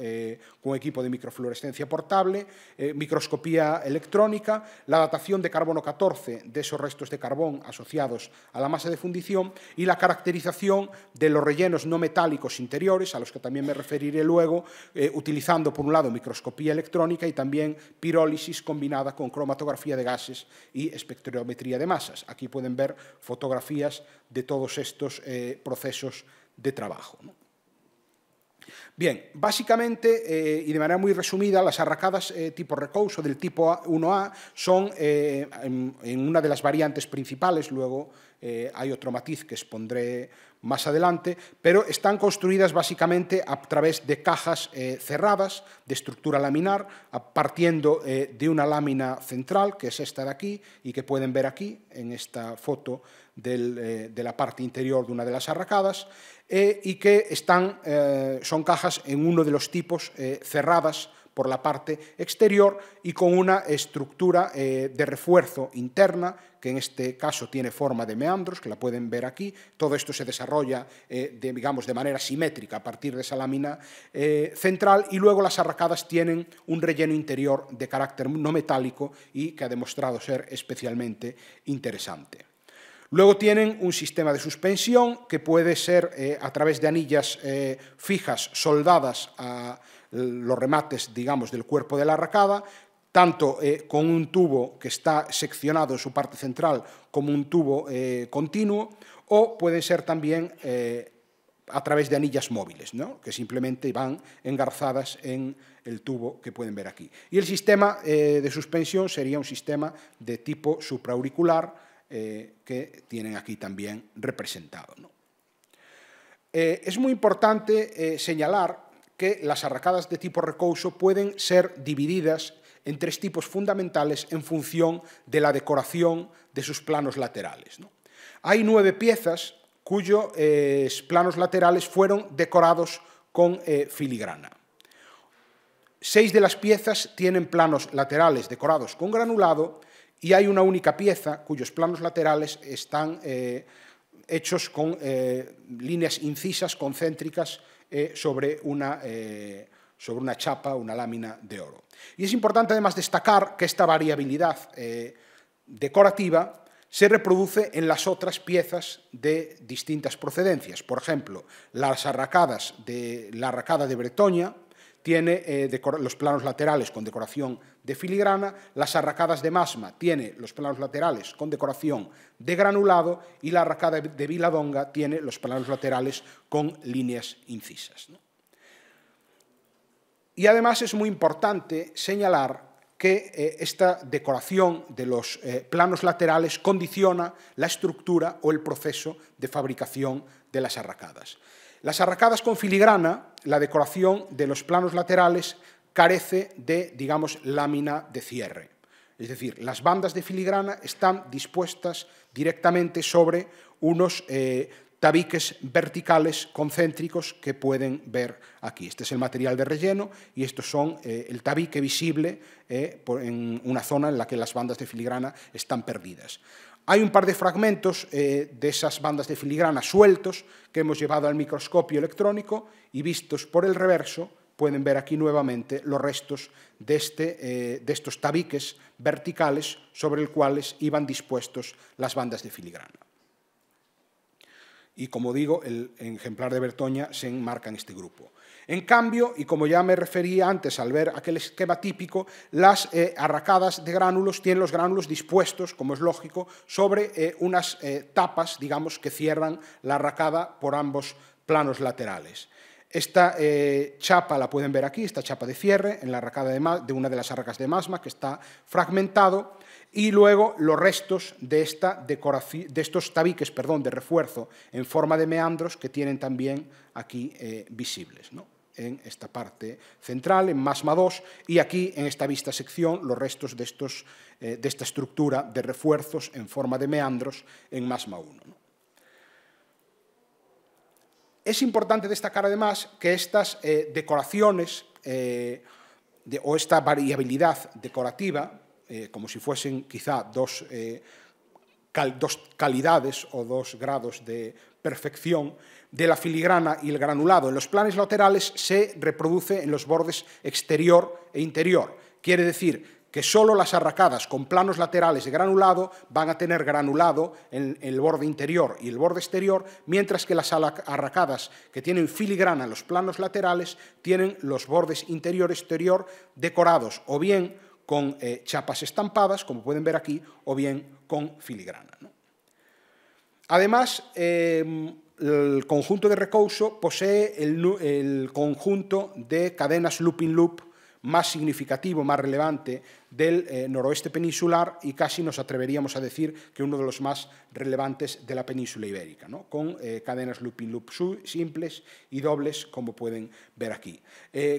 con equipo de microfluorescencia portable, microscopía electrónica, la datación de carbono 14 de esos restos de carbón asociados a la masa de fundición y la caracterización de los rellenos no metálicos interiores, a los que también me referiré luego, utilizando por un lado microscopía electrónica y también pirólisis combinada con cromatografía de gases y espectrometría de masas. Aquí pueden ver fotografías de todos estos procesos de trabajo, ¿no? Bien, básicamente, y de manera muy resumida, las arracadas tipo recouso del tipo 1A son, en una de las variantes principales, luego hay otro matiz que expondré más adelante, pero están construidas básicamente a través de cajas cerradas de estructura laminar, partiendo de una lámina central, que es esta de aquí, y que pueden ver aquí, en esta foto de la parte interior de una de las arracadas, y que son cajas en uno de los tipos cerradas por la parte exterior y con una estructura de refuerzo interna, que en este caso tiene forma de meandros, que la pueden ver aquí. Todo esto se desarrolla, digamos, de manera simétrica a partir de esa lámina central, y luego las arracadas tienen un relleno interior de carácter no metálico y que ha demostrado ser especialmente interesante. Luego tienen un sistema de suspensión que puede ser a través de anillas fijas soldadas a los remates, digamos, del cuerpo de la arracada, tanto con un tubo que está seccionado en su parte central como un tubo continuo, o pueden ser también a través de anillas móviles, ¿no?, que simplemente van engarzadas en el tubo que pueden ver aquí. Y el sistema de suspensión sería un sistema de tipo supraauricular, que tienen aquí también representado, ¿no? Es muy importante señalar que las arracadas de tipo recouso pueden ser divididas en tres tipos fundamentales en función de la decoración de sus planos laterales, ¿no? Hay 9 piezas cuyos planos laterales fueron decorados con filigrana. 6 de las piezas tienen planos laterales decorados con granulado, y hay una única pieza cuyos planos laterales están hechos con líneas incisas concéntricas sobre una chapa, una lámina de oro. Y es importante además destacar que esta variabilidad decorativa se reproduce en las otras piezas de distintas procedencias. Por ejemplo, las arracadas de la arracada de Bretoña tiene los planos laterales con decoración de filigrana, las arracadas de Masma tiene los planos laterales con decoración de granulado, y la arracada de Viladonga tiene los planos laterales con líneas incisas, ¿no? Y además es muy importante señalar que esta decoración de los planos laterales condiciona la estructura o el proceso de fabricación de las arracadas. Las arracadas con filigrana, la decoración de los planos laterales carece de, digamos, lámina de cierre. Es decir, las bandas de filigrana están dispuestas directamente sobre unos tabiques verticales concéntricos que pueden ver aquí. Este es el material de relleno y estos son el tabique visible en una zona en la que las bandas de filigrana están perdidas. Hay un par de fragmentos de esas bandas de filigrana sueltos que hemos llevado al microscopio electrónico y vistos por el reverso pueden ver aquí nuevamente los restos de estos tabiques verticales sobre los cuales iban dispuestos las bandas de filigrana. Y como digo, el ejemplar de Bertoña se enmarca en este grupo. En cambio, y como ya me refería antes al ver aquel esquema típico, las arracadas de gránulos tienen los gránulos dispuestos, como es lógico, sobre unas tapas, digamos, que cierran la arracada por ambos planos laterales. Esta chapa la pueden ver aquí, esta chapa de cierre, en la arracada de una de las arracas de Masma, que está fragmentado, y luego los restos de estos tabiques de refuerzo en forma de meandros que tienen también aquí visibles, ¿no? En esta parte central, en Masma 2, y aquí en esta vista sección los restos de esta estructura de refuerzos en forma de meandros en Masma 1, ¿no? Es importante destacar además que estas decoraciones o esta variabilidad decorativa, como si fuesen quizá dos calidades o dos grados de perfección de la filigrana y el granulado en los planos laterales, se reproduce en los bordes exterior e interior. Quiere decir que solo las arracadas con planos laterales de granulado van a tener granulado en el borde interior y el borde exterior, mientras que las arracadas que tienen filigrana en los planos laterales tienen los bordes interior y exterior decorados o bien con chapas estampadas, como pueden ver aquí, o bien con filigrana, ¿no? Además, el conjunto de recouso posee el conjunto de cadenas loop-in-loop más significativo, más relevante del noroeste peninsular y casi nos atreveríamos a decir que uno de los más relevantes de la península ibérica, ¿no? Con cadenas loop-in-loop simples y dobles, como pueden ver aquí.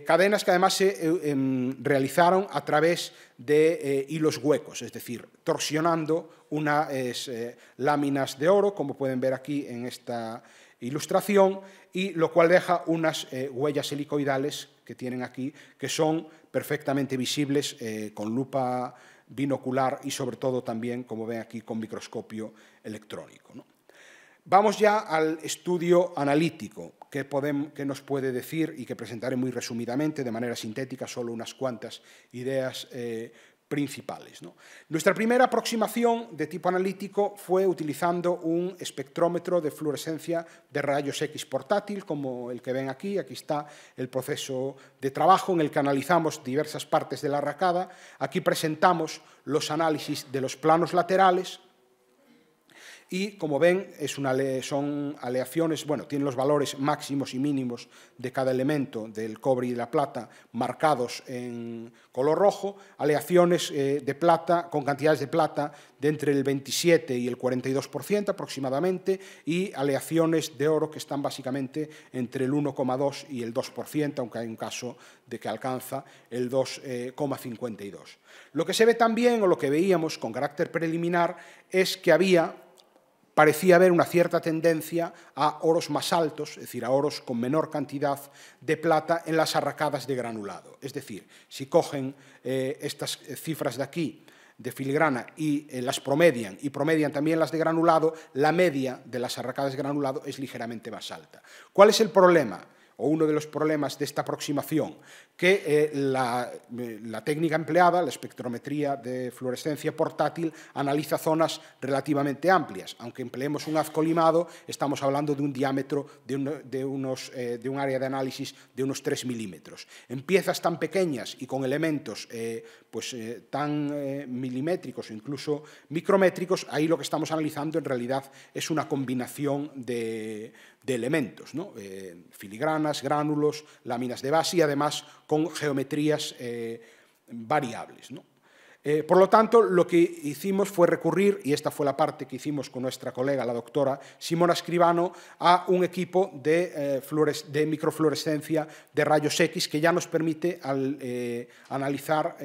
Cadenas que además se realizaron a través de hilos huecos, es decir, torsionando unas láminas de oro, como pueden ver aquí en esta ilustración, y lo cual deja unas huellas helicoidales que tienen aquí, que son perfectamente visibles con lupa binocular y sobre todo también, como ven aquí, con microscopio electrónico, ¿no? Vamos ya al estudio analítico, que nos puede decir, y que presentaré muy resumidamente, de manera sintética, solo unas cuantas ideas principales, ¿no? Nuestra primera aproximación de tipo analítico fue utilizando un espectrómetro de fluorescencia de rayos X portátil, como el que ven aquí. Aquí está el proceso de trabajo en el que analizamos diversas partes de la arracada. Aquí presentamos los análisis de los planos laterales y, como ven, son aleaciones, bueno, tienen los valores máximos y mínimos de cada elemento del cobre y de la plata marcados en color rojo, aleaciones de plata con cantidades de plata de entre el 27 y el 42% aproximadamente, y aleaciones de oro que están básicamente entre el 1,2 y el 2%, aunque hay un caso de que alcanza el 2,52. Lo que se ve también, o lo que veíamos con carácter preliminar, es que parecía haber una cierta tendencia a oros más altos, es decir, a oros con menor cantidad de plata en las arracadas de granulado. Es decir, si cogen estas cifras de aquí, de filigrana, y las promedian, y promedian también las de granulado, la media de las arracadas de granulado es ligeramente más alta. ¿Cuál es el problema? O uno de los problemas de esta aproximación, que la técnica empleada, la espectrometría de fluorescencia portátil, analiza zonas relativamente amplias. Aunque empleemos un haz colimado, estamos hablando de un diámetro de un área de análisis de unos 3 milímetros. En piezas tan pequeñas y con elementos tan milimétricos o incluso micrométricos, ahí lo que estamos analizando en realidad es una combinación de elementos, ¿no? Filigranas, gránulos, láminas de base y además con geometrías variables, ¿no? Por lo tanto, lo que hicimos fue recurrir, y esta fue la parte que hicimos con nuestra colega, la doctora Simona Escribano, a un equipo de microfluorescencia de rayos X que ya nos permite analizar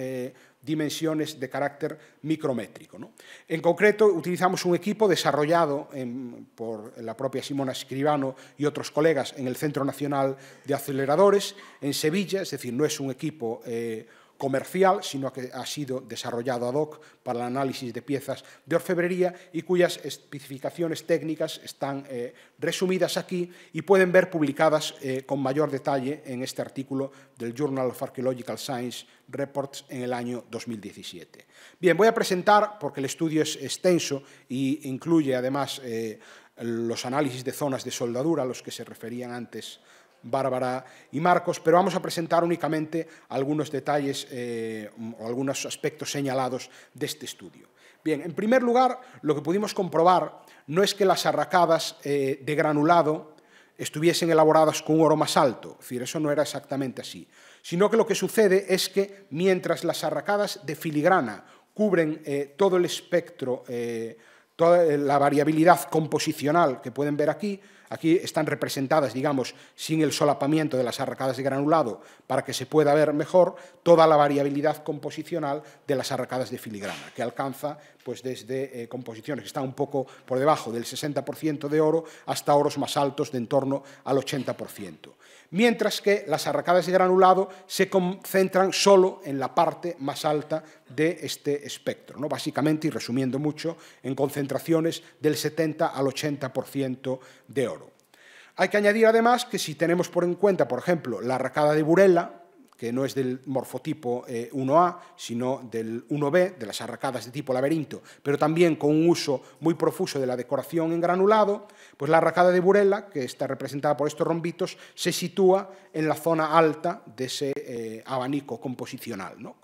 dimensiones de carácter micrométrico, ¿no? En concreto, utilizamos un equipo desarrollado por la propia Simona Escribano y otros colegas en el Centro Nacional de Aceleradores en Sevilla, es decir, no es un equipo comercial, sino que ha sido desarrollado ad hoc para el análisis de piezas de orfebrería y cuyas especificaciones técnicas están resumidas aquí y pueden ver publicadas con mayor detalle en este artículo del Journal of Archaeological Science Reports en el año 2017. Bien, voy a presentar, porque el estudio es extenso e incluye además los análisis de zonas de soldadura a los que se referían antes Bárbara y Marcos, pero vamos a presentar únicamente algunos detalles o algunos aspectos señalados de este estudio. Bien, en primer lugar, lo que pudimos comprobar no es que las arracadas de granulado estuviesen elaboradas con un oro más alto, es decir, eso no era exactamente así, sino que lo que sucede es que mientras las arracadas de filigrana cubren todo el espectro, toda la variabilidad composicional que pueden ver aquí, aquí están representadas, digamos, sin el solapamiento de las arracadas de granulado para que se pueda ver mejor toda la variabilidad composicional de las arracadas de filigrana, que alcanza pues, desde composiciones que están un poco por debajo del 60% de oro hasta oros más altos de en torno al 80%. Mientras que las arracadas de granulado se concentran solo en la parte más alta de este espectro, ¿no? Básicamente, y resumiendo mucho, en concentraciones del 70 al 80% de oro. Hay que añadir además que si tenemos en cuenta, por ejemplo, la arracada de Burela, que no es del morfotipo 1A, sino del 1B, de las arracadas de tipo laberinto, pero también con un uso muy profuso de la decoración en granulado, pues la arracada de Burela, que está representada por estos rombitos, se sitúa en la zona alta de ese abanico composicional, ¿no?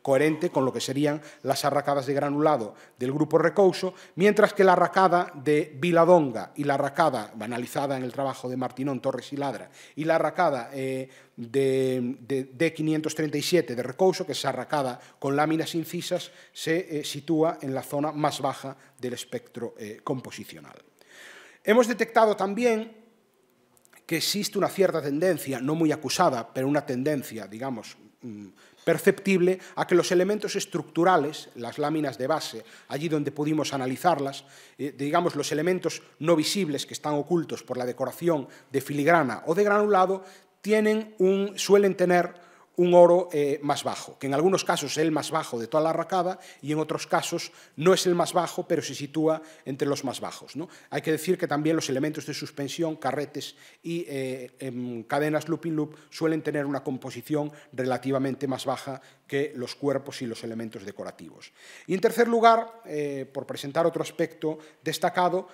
Coherente con lo que serían las arracadas de granulado del grupo Recouso, mientras que la arracada de Viladonga y la arracada, analizada en el trabajo de Martinón, Torres y Ladra, y la arracada de 537 de Recouso, que es arracada con láminas incisas, se sitúa en la zona más baja del espectro composicional. Hemos detectado también que existe una cierta tendencia, no muy acusada, pero una tendencia, digamos, perceptible a que los elementos estructurales, las láminas de base, allí donde pudimos analizarlas, digamos, los elementos no visibles que están ocultos por la decoración de filigrana o de granulado, suelen tener un oro más bajo, que en algunos casos es el más bajo de toda la arracada y en otros casos no es el más bajo, pero se sitúa entre los más bajos, ¿no? Hay que decir que también los elementos de suspensión, carretes y cadenas loop in loop suelen tener una composición relativamente más baja que los cuerpos y los elementos decorativos. Y en tercer lugar, por presentar otro aspecto destacado,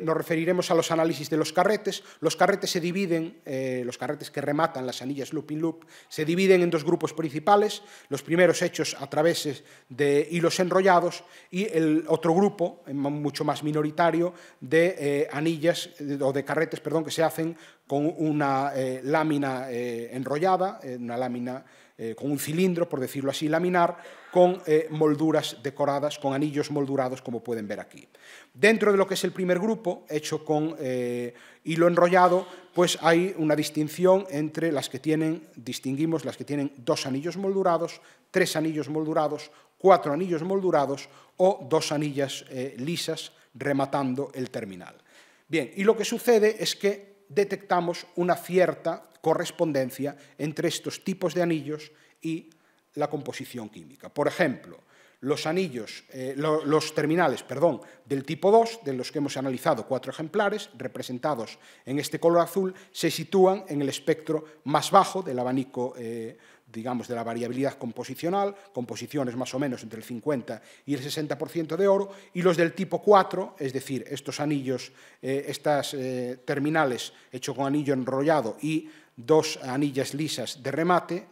nos referiremos a los análisis de los carretes. Los carretes se dividen, los carretes que rematan las anillas loop in loop, se dividen en dos grupos principales, los primeros hechos a través de hilos enrollados y el otro grupo, mucho más minoritario, de anillas o de carretes, perdón, que se hacen con una lámina enrollada, una lámina con un cilindro, por decirlo así, laminar, con molduras decoradas, con anillos moldurados, como pueden ver aquí. Dentro de lo que es el primer grupo, hecho con hilo enrollado, pues hay una distinción entre distinguimos las que tienen 2 anillos moldurados, 3 anillos moldurados, 4 anillos moldurados o 2 anillas lisas rematando el terminal. Bien, y lo que sucede es que detectamos una cierta correspondencia entre estos tipos de anillos y la composición química. Por ejemplo, los terminales del tipo 2, de los que hemos analizado 4 ejemplares, representados en este color azul, se sitúan en el espectro más bajo del abanico, digamos, de la variabilidad composicional, composiciones más o menos entre el 50 y el 60% de oro, y los del tipo 4, es decir, estos anillos, estas terminales hechos con anillo enrollado y 2 anillas lisas de remate,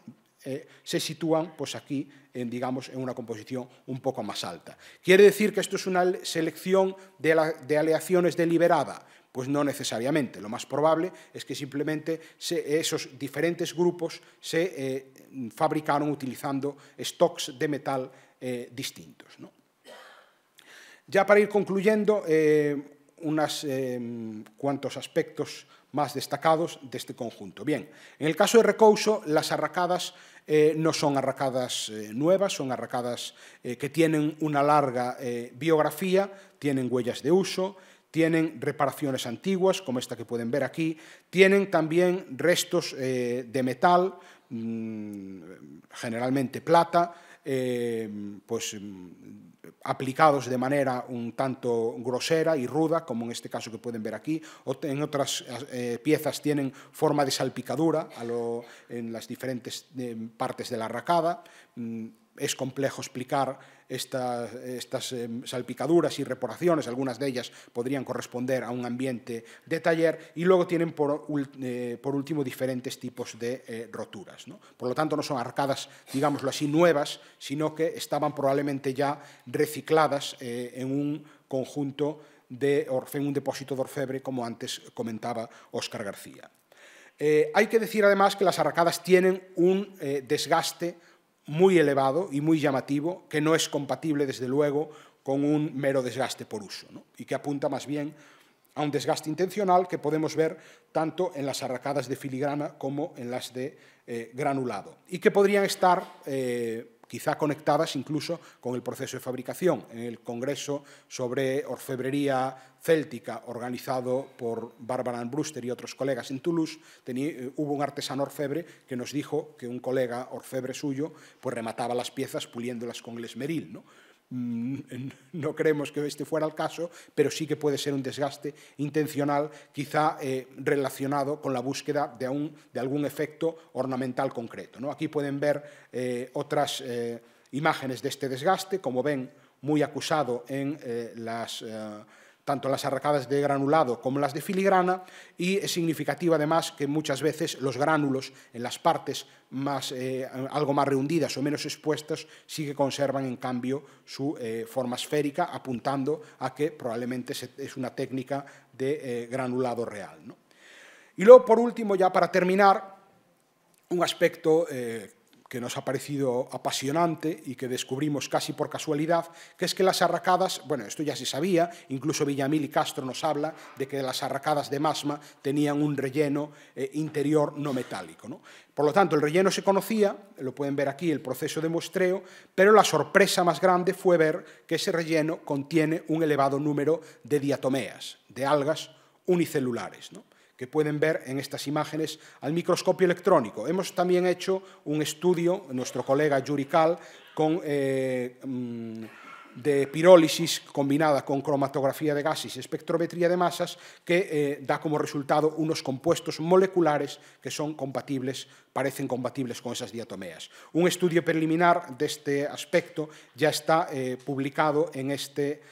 se sitúan pues aquí digamos, en una composición un poco más alta. ¿Quiere decir que esto es una selección de aleaciones deliberada? Pues no necesariamente. Lo más probable es que simplemente esos diferentes grupos se fabricaron utilizando stocks de metal distintos, ¿no? Ya para ir concluyendo, unos cuantos aspectos más destacados de este conjunto. Bien, en el caso de Recouso, las arracadas no son arracadas nuevas, son arracadas que tienen una larga biografía, tienen huellas de uso, tienen reparaciones antiguas, como esta que pueden ver aquí, tienen también restos de metal, generalmente plata, pues aplicados de manera un tanto grosera y ruda, como en este caso que pueden ver aquí, o en otras piezas tienen forma de salpicadura en las diferentes partes de la arracada. Es complejo explicar estas salpicaduras y reparaciones, algunas de ellas podrían corresponder a un ambiente de taller, y luego tienen por último diferentes tipos de roturas, ¿no? Por lo tanto, no son arcadas, digámoslo así, nuevas, sino que estaban probablemente ya recicladas en un conjunto en un depósito de orfebre, como antes comentaba Óscar García. Hay que decir además que las arracadas tienen un desgaste muy elevado y muy llamativo, que no es compatible, desde luego, con un mero desgaste por uso, ¿no? Y que apunta más bien a un desgaste intencional que podemos ver tanto en las arracadas de filigrana como en las de granulado, y que podrían estar quizá conectadas incluso con el proceso de fabricación. En el Congreso sobre Orfebrería Céltica, organizado por Barbara Ann Brewster y otros colegas en Toulouse, hubo un artesano orfebre que nos dijo que un colega orfebre suyo pues remataba las piezas puliéndolas con el esmeril, ¿no? No creemos que este fuera el caso, pero sí que puede ser un desgaste intencional, quizá relacionado con la búsqueda de algún efecto ornamental concreto, ¿no? Aquí pueden ver otras imágenes de este desgaste, como ven, muy acusado en tanto las arracadas de granulado como las de filigrana, y es significativo además que muchas veces los gránulos en las partes algo más rehundidas o menos expuestas sí que conservan en cambio su forma esférica, apuntando a que probablemente es una técnica de granulado real, ¿no? Y luego, por último, ya para terminar, un aspecto que nos ha parecido apasionante y que descubrimos casi por casualidad, que es que las arracadas, bueno, esto ya se sabía, incluso Villamil y Castro nos habla de que las arracadas de masma tenían un relleno interior no metálico, ¿no? Por lo tanto, el relleno se conocía, lo pueden ver aquí, el proceso de muestreo, pero la sorpresa más grande fue ver que ese relleno contiene un elevado número de diatomeas, de algas unicelulares, ¿no?, que pueden ver en estas imágenes al microscopio electrónico. Hemos también hecho un estudio, nuestro colega Yuri Kal, de pirólisis combinada con cromatografía de gases y espectrometría de masas, que da como resultado unos compuestos moleculares que son compatibles, parecen compatibles con esas diatomeas. Un estudio preliminar de este aspecto ya está publicado en este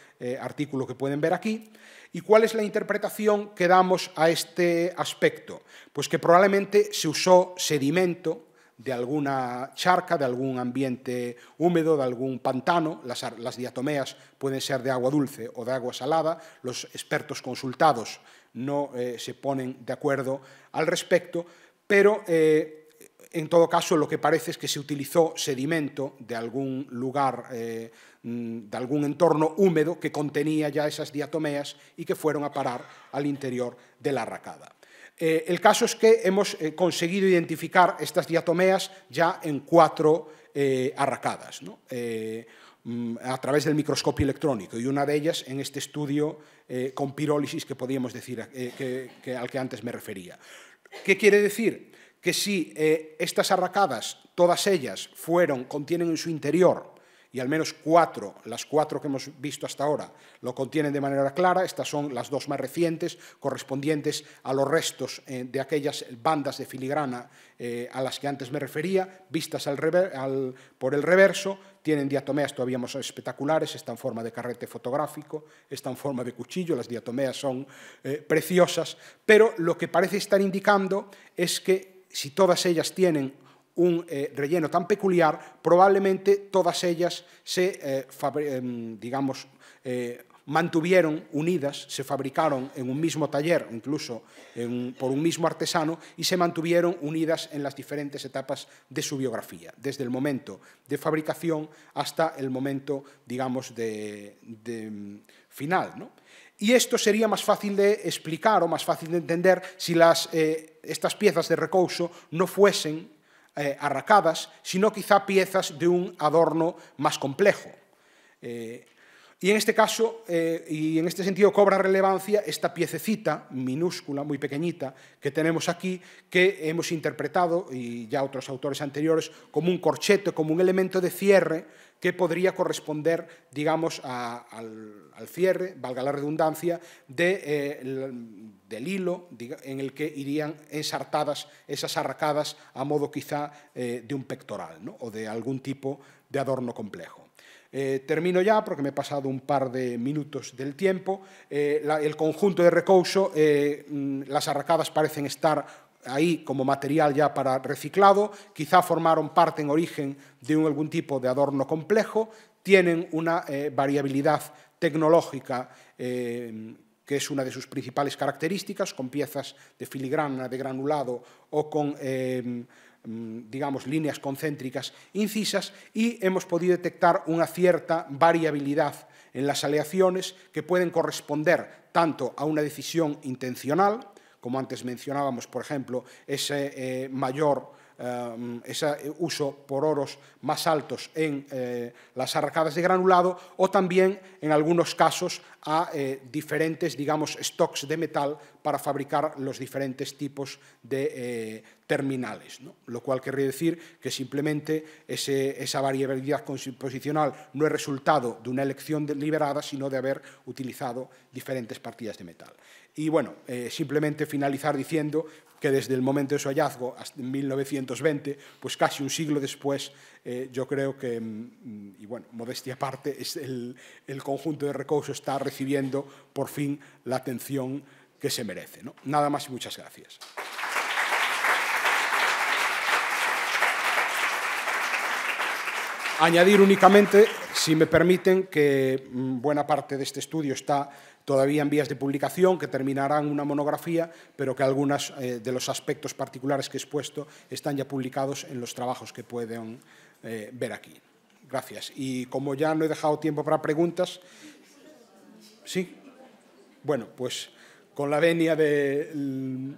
artículo que pueden ver aquí. ¿Y cuál es la interpretación que damos a este aspecto? Pues que probablemente se usó sedimento de alguna charca, de algún ambiente húmedo, de algún pantano. Las diatomeas pueden ser de agua dulce o de agua salada. Los expertos consultados no se ponen de acuerdo al respecto, pero en todo caso lo que parece es que se utilizó sedimento de algún lugar, de algún entorno húmedo que contenía ya esas diatomeas y que fueron a parar al interior de la arracada. El caso es que hemos conseguido identificar estas diatomeas ya en 4 arracadas, ¿no?, a través del microscopio electrónico, y una de ellas en este estudio con pirólisis que podríamos decir al que antes me refería. ¿Qué quiere decir? Que si estas arracadas, todas ellas, contienen en su interior, y al menos las 4 que hemos visto hasta ahora, lo contienen de manera clara. Estas son las 2 más recientes, correspondientes a los restos de aquellas bandas de filigrana a las que antes me refería, vistas por el reverso. Tienen diatomeas todavía más espectaculares, esta en forma de carrete fotográfico, esta en forma de cuchillo. Las diatomeas son preciosas, pero lo que parece estar indicando es que si todas ellas tienen un relleno tan peculiar, probablemente todas ellas se mantuvieron unidas, se fabricaron en un mismo taller, incluso por un mismo artesano, y se mantuvieron unidas en las diferentes etapas de su biografía, desde el momento de fabricación hasta el momento, digamos, de final, ¿no? Y esto sería más fácil de explicar o más fácil de entender si estas piezas de recouso no fuesen arracadas, sino quizá piezas de un adorno más complejo. Y en este caso, y en este sentido, cobra relevancia esta piececita minúscula, muy pequeñita, que tenemos aquí, que hemos interpretado, y ya otros autores anteriores, como un corchete, como un elemento de cierre que podría corresponder, digamos, al cierre, valga la redundancia, del hilo en el que irían ensartadas esas arracadas a modo quizá de un pectoral, ¿no? O de algún tipo de adorno complejo. Termino ya porque me he pasado un par de minutos del tiempo. El conjunto de recouso, las arracadas parecen estar ahí como material ya para reciclado, quizá formaron parte en origen de algún tipo de adorno complejo, tienen una variabilidad tecnológica que es una de sus principales características, con piezas de filigrana, de granulado o con digamos, líneas concéntricas incisas, y hemos podido detectar una cierta variabilidad en las aleaciones que pueden corresponder tanto a una decisión intencional, como antes mencionábamos, por ejemplo, ese uso por oros más altos en las arracadas de granulado, o también, en algunos casos, a diferentes, digamos, stocks de metal para fabricar los diferentes tipos de terminales, ¿no? Lo cual querría decir que simplemente esa variabilidad composicional no es resultado de una elección deliberada, sino de haber utilizado diferentes partidas de metal. Y bueno, simplemente finalizar diciendo que desde el momento de su hallazgo hasta 1920, pues casi un siglo después, yo creo que, y bueno, modestia aparte, el conjunto de recouso está recibiendo por fin la atención que se merece, ¿no? Nada más y muchas gracias. Añadir únicamente, si me permiten, que buena parte de este estudio está todavía en vías de publicación, que terminarán una monografía, pero que algunos de los aspectos particulares que he expuesto están ya publicados en los trabajos que pueden ver aquí. Gracias. Y como ya no he dejado tiempo para preguntas, ¿sí? Bueno, pues con la venia de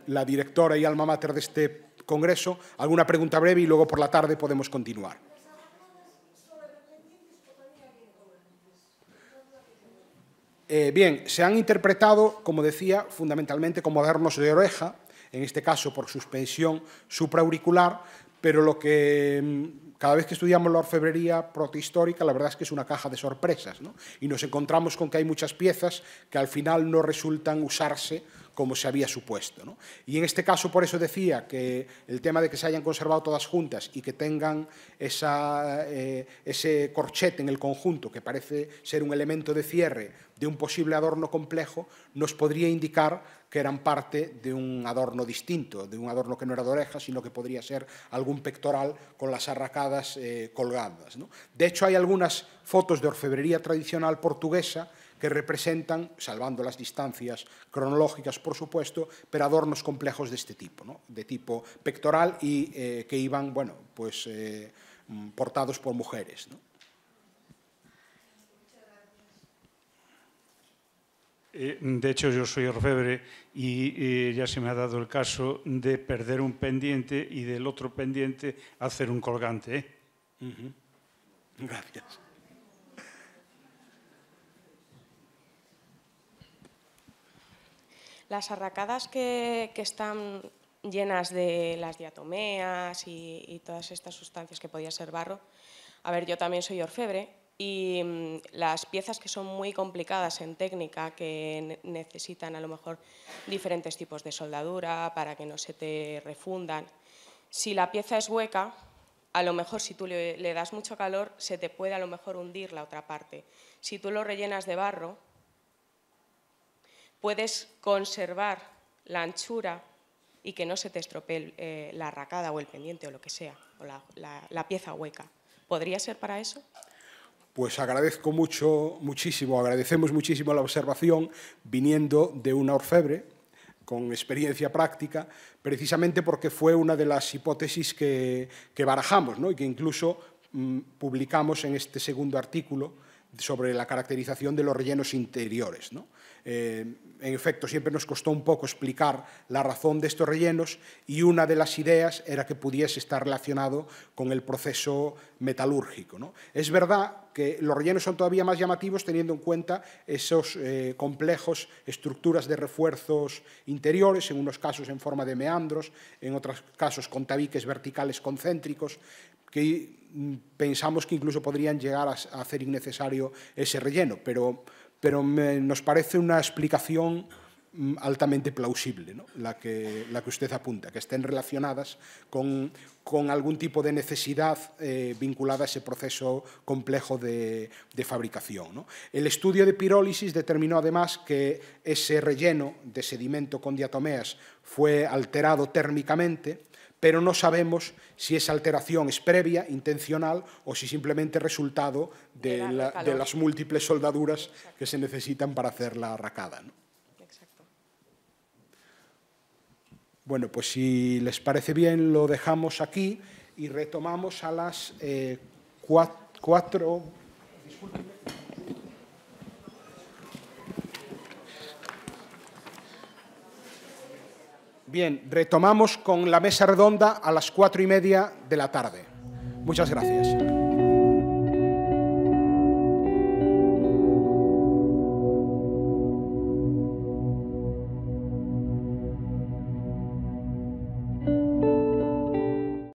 la directora y alma mater de este congreso, alguna pregunta breve y luego por la tarde podemos continuar. Bien, se han interpretado, como decía, fundamentalmente como adornos de oreja, en este caso por suspensión supraauricular, pero lo que cada vez que estudiamos la orfebrería protohistórica, la verdad es que es una caja de sorpresas, ¿no? Y nos encontramos con que hay muchas piezas que al final no resultan usarse como se había supuesto, ¿no? Y en este caso, por eso decía que el tema de que se hayan conservado todas juntas y que tengan ese corchete en el conjunto, que parece ser un elemento de cierre de un posible adorno complejo, nos podría indicar que eran parte de un adorno distinto, de un adorno que no era de oreja, sino que podría ser algún pectoral con las arracadas colgadas, ¿no? De hecho, hay algunas fotos de orfebrería tradicional portuguesa que representan, salvando las distancias cronológicas, por supuesto, pero adornos complejos de este tipo, ¿no? De tipo pectoral y que iban, bueno, pues portados por mujeres, ¿no? De hecho, yo soy orfebre y ya se me ha dado el caso de perder un pendiente y del otro pendiente hacer un colgante, ¿eh? Gracias. Las arracadas que están llenas de las diatomeas y todas estas sustancias que podía ser barro, a ver, yo también soy orfebre, y las piezas que son muy complicadas en técnica, que necesitan a lo mejor diferentes tipos de soldadura para que no se te refundan, si la pieza es hueca, a lo mejor si tú le das mucho calor, se te puede a lo mejor hundir la otra parte. Si tú lo rellenas de barro, puedes conservar la anchura y que no se te estropee la arracada o el pendiente o lo que sea, o la pieza hueca. ¿Podría ser para eso? Pues agradecemos muchísimo la observación viniendo de una orfebre con experiencia práctica, precisamente porque fue una de las hipótesis que barajamos, ¿no? Y que incluso publicamos en este segundo artículo sobre la caracterización de los rellenos interiores, ¿no? En efecto, siempre nos costó un poco explicar la razón de estos rellenos y una de las ideas era que pudiese estar relacionado con el proceso metalúrgico, ¿no? Es verdad que los rellenos son todavía más llamativos teniendo en cuenta esos complejos estructuras de refuerzos interiores, en unos casos en forma de meandros, en otros casos con tabiques verticales concéntricos, que pensamos que incluso podrían llegar a hacer innecesario ese relleno, pero nos parece una explicación altamente plausible, ¿no? la que usted apunta, que estén relacionadas con algún tipo de necesidad vinculada a ese proceso complejo de fabricación, ¿no? El estudio de pirólisis determinó además que ese relleno de sedimento con diatomeas fue alterado térmicamente, pero no sabemos si esa alteración es previa, intencional, o si simplemente resultado de las múltiples soldaduras que se necesitan para hacer la arracada, ¿no? Exacto. Bueno, pues si les parece bien, lo dejamos aquí y retomamos a las 4. Discúlpenme. Bien, retomamos con la mesa redonda a las 4:30 de la tarde. Muchas gracias.